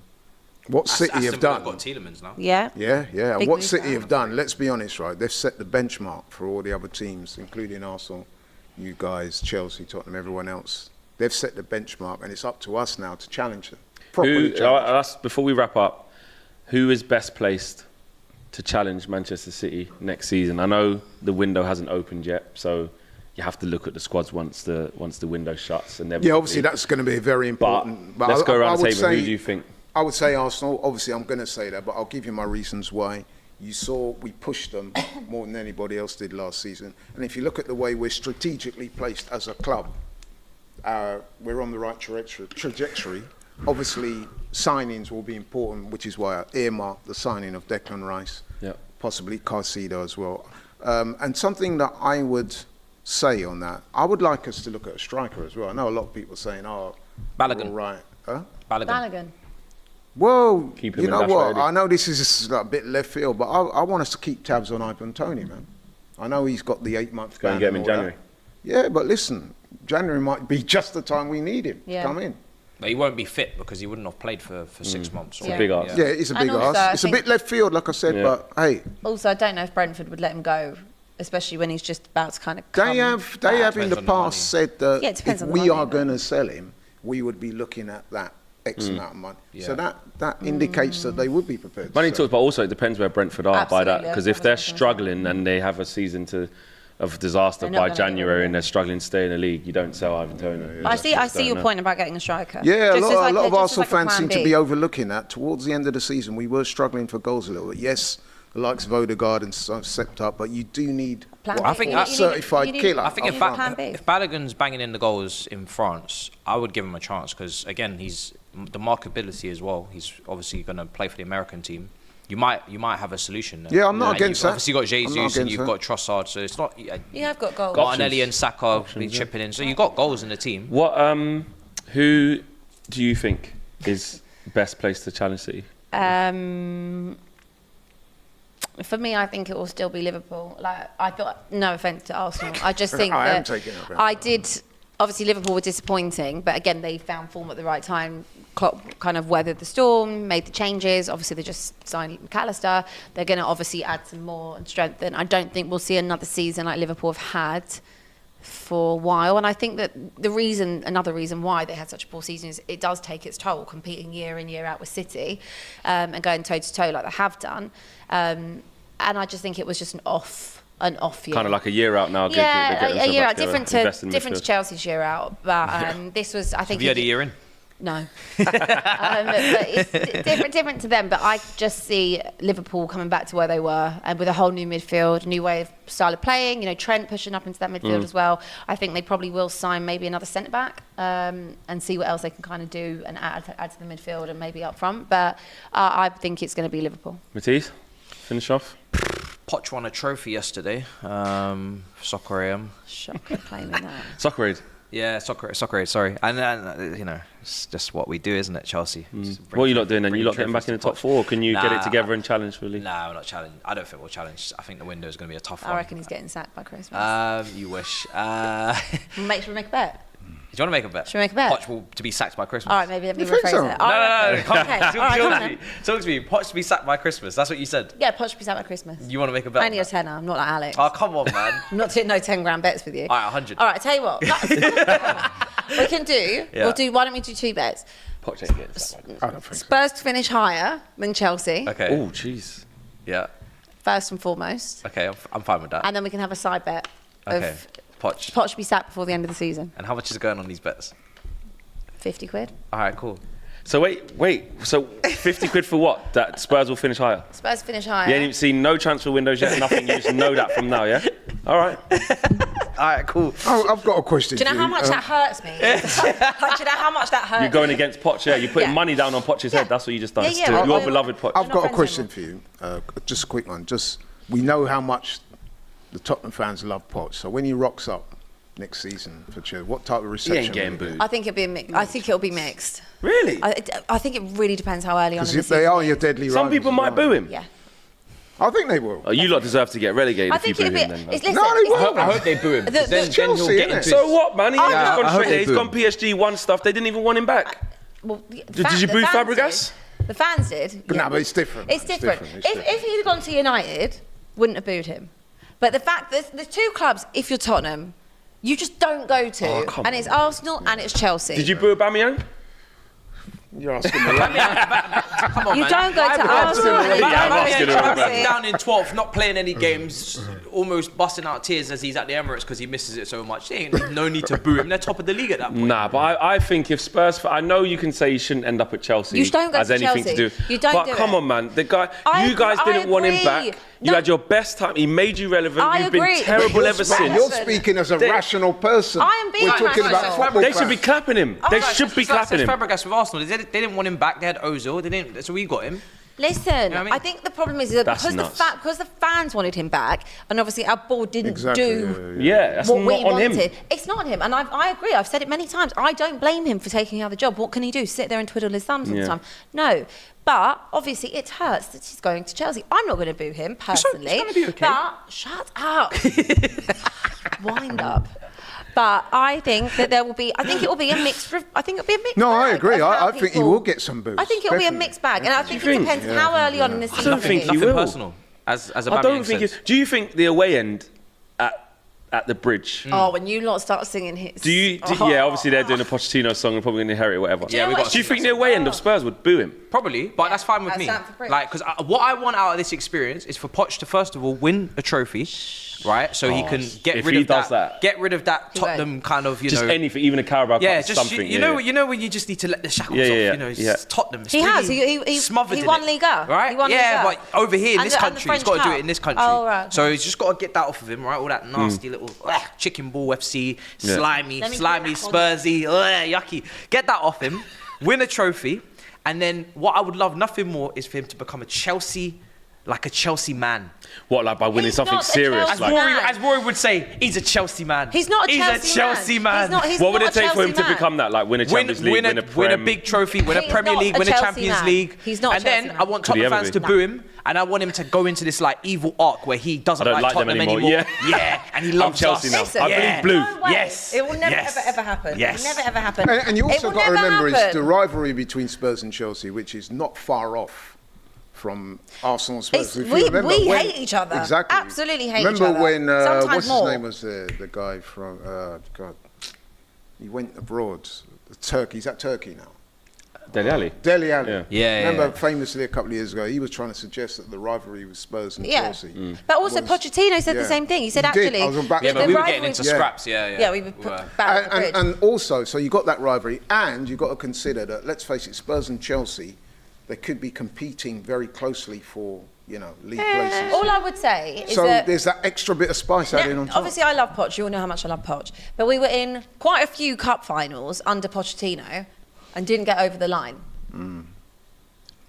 what City Aston have Villa done. got Tielemans now. Yeah. Yeah. Big What move City for have done, let's be honest, right? They've set the benchmark for all the other teams, including Arsenal, you guys, Chelsea, Tottenham, everyone else. They've set the benchmark, and it's up to us now to challenge them. Properly challenge. Before we wrap up, who is best placed to challenge Manchester City next season? I know the window hasn't opened yet, so you have to look at the squads once the window shuts. And Yeah, obviously that's going to be very important. But let's go around the would table. Who say- do you think? I would say Arsenal. Obviously, I'm going to say that, but I'll give you my reasons why. You saw we pushed them more than anybody else did last season. And if you look at the way we're strategically placed as a club, we're on the right trajectory. Obviously, signings will be important, which is why I earmarked the signing of Declan Rice, Yep. possibly Caicedo as well. And something that I would say on that, I would like us to look at a striker as well. I know a lot of people saying, "Oh, Balogun. all right." Huh? Balogun. Well, Keep him you in know Dash what? ready. I know this is like a bit left field, but I want us to keep tabs on Ivan Toney, man. I know he's got the 8-month Go and ban get him in all that. January. Yeah, but listen, January might be just the time we need him to come in. But he won't be fit because he wouldn't have played for 6 months. It's a big ask. Yeah, it's a And big also, I ask. It's a think- bit left field, like I said, Yeah. but hey, Also, I don't know if Brentford would let him go, especially when he's just about to kind of come they have in Depends the on the past said that Yeah, it depends if on the we money, are but- going to sell him, we would be looking at that X amount of money. So Yeah. that indicates that they would be prepared. Money to sell. talks, but also it depends where Brentford are by that. Absolutely, Because that's if they're what I was gonna say. struggling and they have a season of disaster They're not by gonna get rid of January him. and they're struggling to stay in the league, you don't sell Ivan Toney. I see your point about getting a striker. Yeah, Just a as lot, like a lot of just as Arsenal like a fans plan seem to B. be overlooking that. Towards the end of the season, we were struggling for goals a little bit. Yes, the likes of Odegaard and so stepped up, but you do need Plan what, B. I think You that need- certified you need- killer. I think you if, need a plan B. if Balogun's banging in the goals in France, I would give him a chance because again, he's the marketability as well. He's obviously going to play for the American team. You might have a solution there. Yeah, I'm not And against you've that. Obviously, got I'm not Jesus and against you've that. got Trossard, so it's not. You have got goals. Martinelli and Saka be chipping in, so you've got goals in the team. What? Who do you think is best placed to challenge City? For me, I think it will still be Liverpool. Like I thought, no offense to Arsenal, I just think I am that taking it back. I did. Obviously, Liverpool were disappointing, but again, they found form at the right time. Klopp kind of weathered the storm, made the changes. Obviously, they just signed McAllister. They're going to obviously add some more and strengthen. I don't think we'll see another season like Liverpool have had for a while. And I think that another reason why they had such a poor season is it does take its toll competing year in, year out with City and going toe to toe like they have done. And I just think it was just an off year. Kind of like a year out now. Yeah, get a themselves year back out, together, invest in different to midfield. Chelsea's year out. But this was, I think. Have you had a year in? No. But it's different to them. But I just see Liverpool coming back to where they were and with a whole new midfield, new way of style of playing. You know, Trent pushing up into that midfield as well. I think they probably will sign maybe another centre back and see what else they can kind of do and add to the midfield and maybe up front. But I think it's going to be Liverpool. Matisse, finish off. Poch won a trophy yesterday. Soccer AM. Shocker claiming that. Soccer Aid. Yeah, soccer aid, sorry. And you know, it's just what we do, isn't it, Chelsea? What are you lot doing then? You lot getting back in the top four? Or can you get it Nah, together and challenge for the league? No, we're not challenging. I don't think we'll challenge. I think the window is going to be a tough I one. reckon he's getting sacked by Christmas. You wish. Should we make a bet? Do you want to make a bet? Should we make a bet? Poch will to be sacked by Christmas. All right, maybe let me You think rephrase so? it. No. Come Okay, on. all right, come on then. Talk to me. Poch to be sacked by Christmas. That's what you said. Yeah, Poch should be sacked by Christmas. You want to make a bet? Only on a that? tenner. I'm not like Alex. Oh, come on, man. I'm not doing no 10 grand bets with you. All right, 100. All right, I tell you what. We can do. Yeah. Why don't we do 2 bets? Poch ain't getting sacked. I don't think so. Spurs to finish higher than Chelsea, Okay. Oh, jeez. Yeah. first and foremost, Okay, I'm fine with that. and then we can have a side bet Okay. of Poch. Poch should be sacked before the end of the season. And how much is going on these bets? 50 quid. All right, cool. So wait. So 50 quid for what? That Spurs will finish higher? Spurs finish higher. You ain't even seen no transfer windows yet, nothing. You just know that from now, yeah? All right. All right, cool. Oh, I've got a question. Do you know for how much that hurts me? Like, do you know how much that hurts? You're going against Poch, yeah? You're putting Yeah. money down on Poch's Yeah. head. That's what you just done. Yeah, yeah, To well, your well, beloved Poch. I've not got a friends question for you. Just a quick one. We know how much the Tottenham fans love Poch. So when he rocks up next season for Chelsea, what type of reception? getting will he get? booed. I think it'll be a mix. I think it'll be mixed. Really? I think it really depends how early on in Because the if season. they are it your is. deadly Some rivals people as might well. boo him. Yeah. I think they will. Oh, you lot deserve to get relegated I if you think boo it'll him be. then. It's, man. listen, No, they it's- won't. I hope they boo him. The- Then, then Chelsea, he'll get innit? into So his- what, man? He ain't Yeah, just I gone hope straight they there. He's boo gone him. PSG, won stuff. They didn't even want him back. Well, Did you boo Fabregas? The fans did. But no, but it's different. It's different. It's different. If he'd gone to United, wouldn't have booed him. But the fact there's 2 clubs, if you're Tottenham, you just don't go to. Oh, come and it's Arsenal and it's Chelsea. Did you boo Aubameyang? You're asking me. That. Come on, You man. don't go to Arsenal and it's Yeah, I'm asking her, man. Chelsea. Down in 12th, not playing any games, almost busting out tears as he's at the Emirates because he misses it so much. There ain't no need to boo him. They're top of the league at that point. Nah, but I think if Spurs, I know you can say he shouldn't end up at Chelsea. You don't go as to anything Chelsea. to do. You don't But do come it. on, man, the guy, I you guys agree. didn't want him back. You No. had your best time. He made you relevant. I You've agree. been terrible ever You're since. speaking as a They- rational person. I am being We're talking rational. about football They should be fans. clapping him. They should be clapping him. Fabregas with Arsenal. They didn't want him back. They had Ozil. They didn't. So we got him. Listen, You know what I mean? I think the problem is that That's because the fans wanted him back, and obviously our board didn't do That's what not we on wanted. him. It's not on him, and I agree. I've said it many times. I don't blame him for taking another job. What can he do? Sit there and twiddle his thumbs all the time? No. But obviously it hurts that he's going to Chelsea. I'm not going to boo him personally. It's gonna be okay. But shut up. Wind up. But I think that there will be. I think it will be a mixed. I think it'll be a mixed. No, bag I agree. of how I think he people- will get some boost. I think it'll be a definitely. mixed bag, and I think you it think? depends how early on in the season. don't think it he is. will. Nothing personal. As I Aubameyang don't think. says. Do you think the away end at the bridge? Oh, when you lot start singing hits. Do you? Yeah, obviously they're doing a Pochettino song and probably going to inherit it, whatever. Yeah, we got. Do you think the away end of Spurs would boo him? Probably, but that's fine with at me. Stamford Bridge. Like, because what I want out of this experience is for Poch to first of all win a trophy, right? So he can get if rid he of does that. that. Get rid of that He won't. Tottenham kind of, you Just know. anything, even a Carabao Yeah, Cup, just something. you know when you just need to let the shackles Yeah, off. yeah, You know, it's yeah. Tottenham. It's He has. really He smothered he in won it, Liga. right? He won yeah, Liga. but over here in And this the country, he's got to do it in this country. Oh, right. So he's just got to get that off of him, right? All that nasty little chicken ball FC, slimy, Let me slimy, put that on. Spursy, yucky. Get that off him. Win a trophy, and then what I would love nothing more is for him to become a Chelsea man. What, like by winning He's something not a serious? Chelsea Like, man. As Rory would say, he's a Chelsea man. He's not a He's Chelsea a Chelsea man. He's not, he's what would not it take a for him Chelsea to man. become that? Like win a Champions League, win a win a Prem? big trophy, win a He's Premier not League, a win a Chelsea Champions man. League. He's not a And Chelsea then man. I want Could he Tottenham ever fans be? to boo him, and I want him to go into this like evil arc where he doesn't I don't like like them Tottenham anymore. anymore. Yeah. And he I'm loves Chelsea us. now. Listen, I Yeah. believe blue. No way. Yes. It will never, Yes. ever happen. Yes. It will never, ever happen. And you It also will got to never remember is happen. the rivalry between Spurs and Chelsea, which is not far off from Arsenal and Spurs. It's- If you we remember hate each other. Exactly. Absolutely hate remember each other. when Sometimes what's more. his name was the guy from God? He went abroad. Turkey. He's at Turkey now. Dele Alli. Dele Alli. Yeah. Yeah, Remember yeah. famously a couple of years ago, he was trying to suggest that the rivalry with Spurs and Yeah. Chelsea. But also was- Pochettino said yeah. the same thing. He said He did. actually, I was about to Yeah, say but we were rivalry- getting into Yeah. scraps. Yeah. Yeah, we were put back at the bridge. And also, so you got that rivalry, and you've got to consider that, let's face it, Spurs and Chelsea, they could be competing very closely for, league places. All I would say is So that there's that extra bit of spice added on top. obviously I love Poch. You all know how much I love Poch. But we were in quite a few cup finals under Pochettino and didn't get over the line.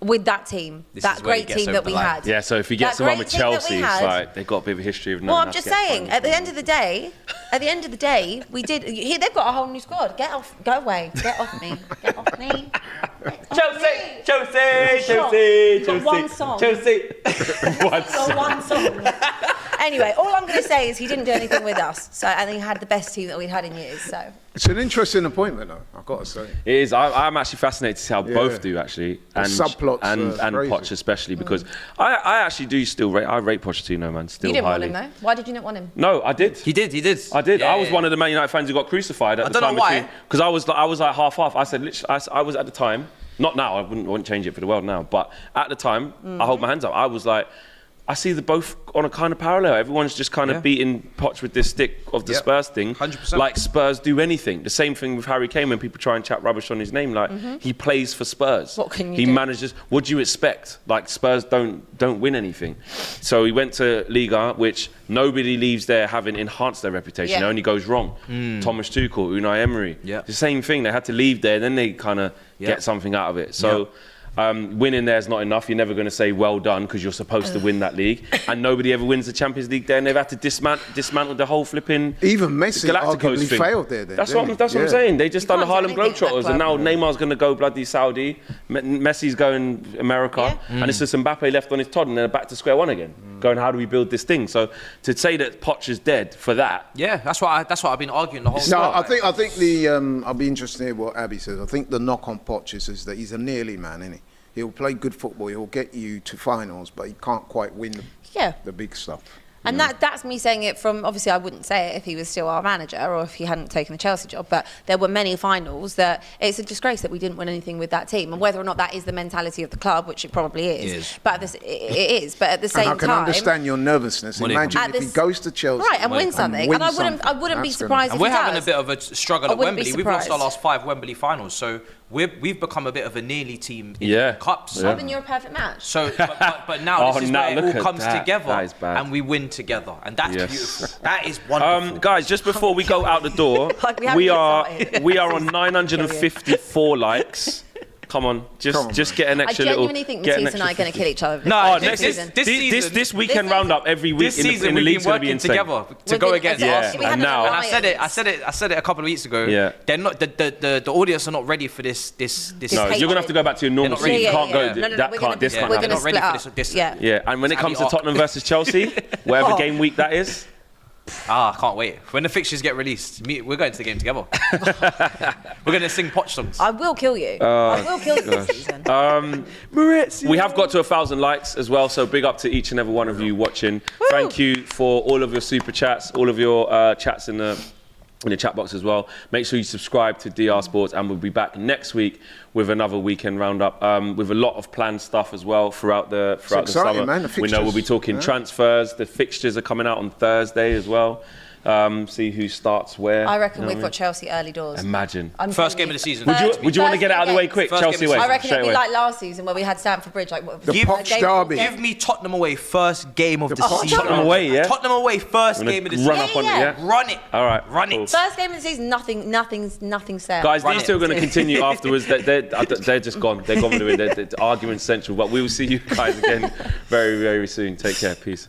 With that team, This that is where he great gets team over that the we line. had. Yeah, so if he gets That the one great with team that we Chelsea, it's had- like they've got a bit of a history of Well, knowing I'm how just to get saying, finals. at the end of the day, we did. They've got a whole new squad. Get off, go away, get off me, get off me. Chelsea. Got one song. Chelsea. One Got one song. Anyway, all I'm going to say is he didn't do anything with us. So, and he had the best team that we'd had in years. So. It's an interesting appointment, though, I've got to say. It is. I'm actually fascinated to see how Yeah. both do actually, The subplots and are crazy. Poch especially because I actually do still rate. I rate Pochettino, man, still You didn't highly. want him though. Why did you not want him? No, I did. He did. I did. Yeah, I was yeah. one of the Man United fans who got crucified at the don't time. know why. Because I was like half. I said, literally, I was at the time. Not now. I wouldn't change it for the world now. But at the time, I hold my hands up. I was like, I see the both on a kind of parallel. Everyone's just kind of beating Poch with this stick of the Yep. Spurs thing. 100%. Like Spurs do anything. The same thing with Harry Kane when people try and chat rubbish on his name. Like he plays for Spurs. What can you He do? manages. What do you expect? Like Spurs don't win anything. So he went to Liga, which nobody leaves there having enhanced their reputation. Yeah. It only goes wrong. Thomas Tuchel, Unai Emery. Yeah. The same thing. They had to leave there, then they kind of get something out of it. So winning there is not enough. You're never going to say well done because you're supposed to win that league. And nobody ever wins the Champions League there, and they've had to dismantle the whole flipping Even Messi Galacticos arguably thing. failed there. Then, That's didn't what he? I'm saying. They just You done the can't do Harlem anything at that Globetrotters, and now club. Neymar's going to go bloody Saudi. Messi's going America, and it's just Mbappe left on his Todd, and they're back to square one again. Going, how do we build this thing? So to say that Poch is dead for that. Yeah, that's what I've been arguing the whole No, time. I think the I'll be interested to hear what Abby says. I think the knock on Poch is that he's a nearly man, isn't he? He'll play good football. He'll get you to finals, but he can't quite win the big stuff. And that's me saying it from, obviously I wouldn't say it if he was still our manager or if he hadn't taken the Chelsea job, but there were many finals that it's a disgrace that we didn't win anything with that team. And whether or not that is the mentality of the club, which it probably is, It is. But it is. But at the same And I can time, understand your nervousness. Money Imagine At if he this- goes to Chelsea right, and win something. win And I wouldn't be That's surprised And if we're he having does. a bit of a struggle I at wouldn't be Wembley. We've lost our surprised. last 5 Wembley finals, so we've become a bit of a nearly team in Yeah. cups. Yeah. Well, then you're a perfect match. So, but now this is now where it look all at comes that. together, That is bad. and we win together, and that's Yes. beautiful. That is wonderful. Guys, just before we go out the door, Like we haven't we even are started. we are on 954 likes. Come on, just get an I extra little. genuinely think get an Matisse and I are extra going to kill each other. No, this season. This weekend This roundup every week This in season the we've league's been going to be working insane. together to We've go been- against Yeah, Arsenal. and now- And I said it a couple of weeks ago. Yeah. They're not the audience are not ready for this. No, hate you're gonna have to go back to your normal They're not seat. ready. You can't go. No, That we're can't. gonna- This yeah, can't We're they're going to happen. not ready split for up. this. Yeah. Yeah, and when it It's comes to gonna be Tottenham versus Chelsea, whatever game week that is, I can't wait. When the fixtures get released, we're going to the game together. We're going to sing Poch songs. I will kill you. I will kill you this season. we have got to 1,000 likes as well. So big up to each and every one of you watching. Thank you for all of your super chats, all of your chats in the chat box as well. Make sure you subscribe to DR Sports, and we'll be back next week with another weekend roundup with a lot of planned stuff as well throughout the exciting, summer. man, the We know we'll be fixtures. talking Yeah. transfers. The fixtures are coming out on Thursday as well. See who starts where. I reckon You know we've what got Chelsea early doors. Imagine. I'm First telling game of the season. Would you want to get it out of the way quick? First Chelsea game of away. the I reckon straight it'd be away. like last season where we had Stamford Bridge. Like what, The Poch derby. Give me Tottenham away first game of the Poch season. Tottenham away, yeah? Tottenham away first Gonna game of the run season. up on Yeah, it, yeah. yeah? Run it. All right. Run cool. it. First game of the season, nothing's set. Guys, Run these it. two are going to continue afterwards. They're just gone. They're gone with it. They're argument central. But we will see you guys again very, very soon. Take care. Peace.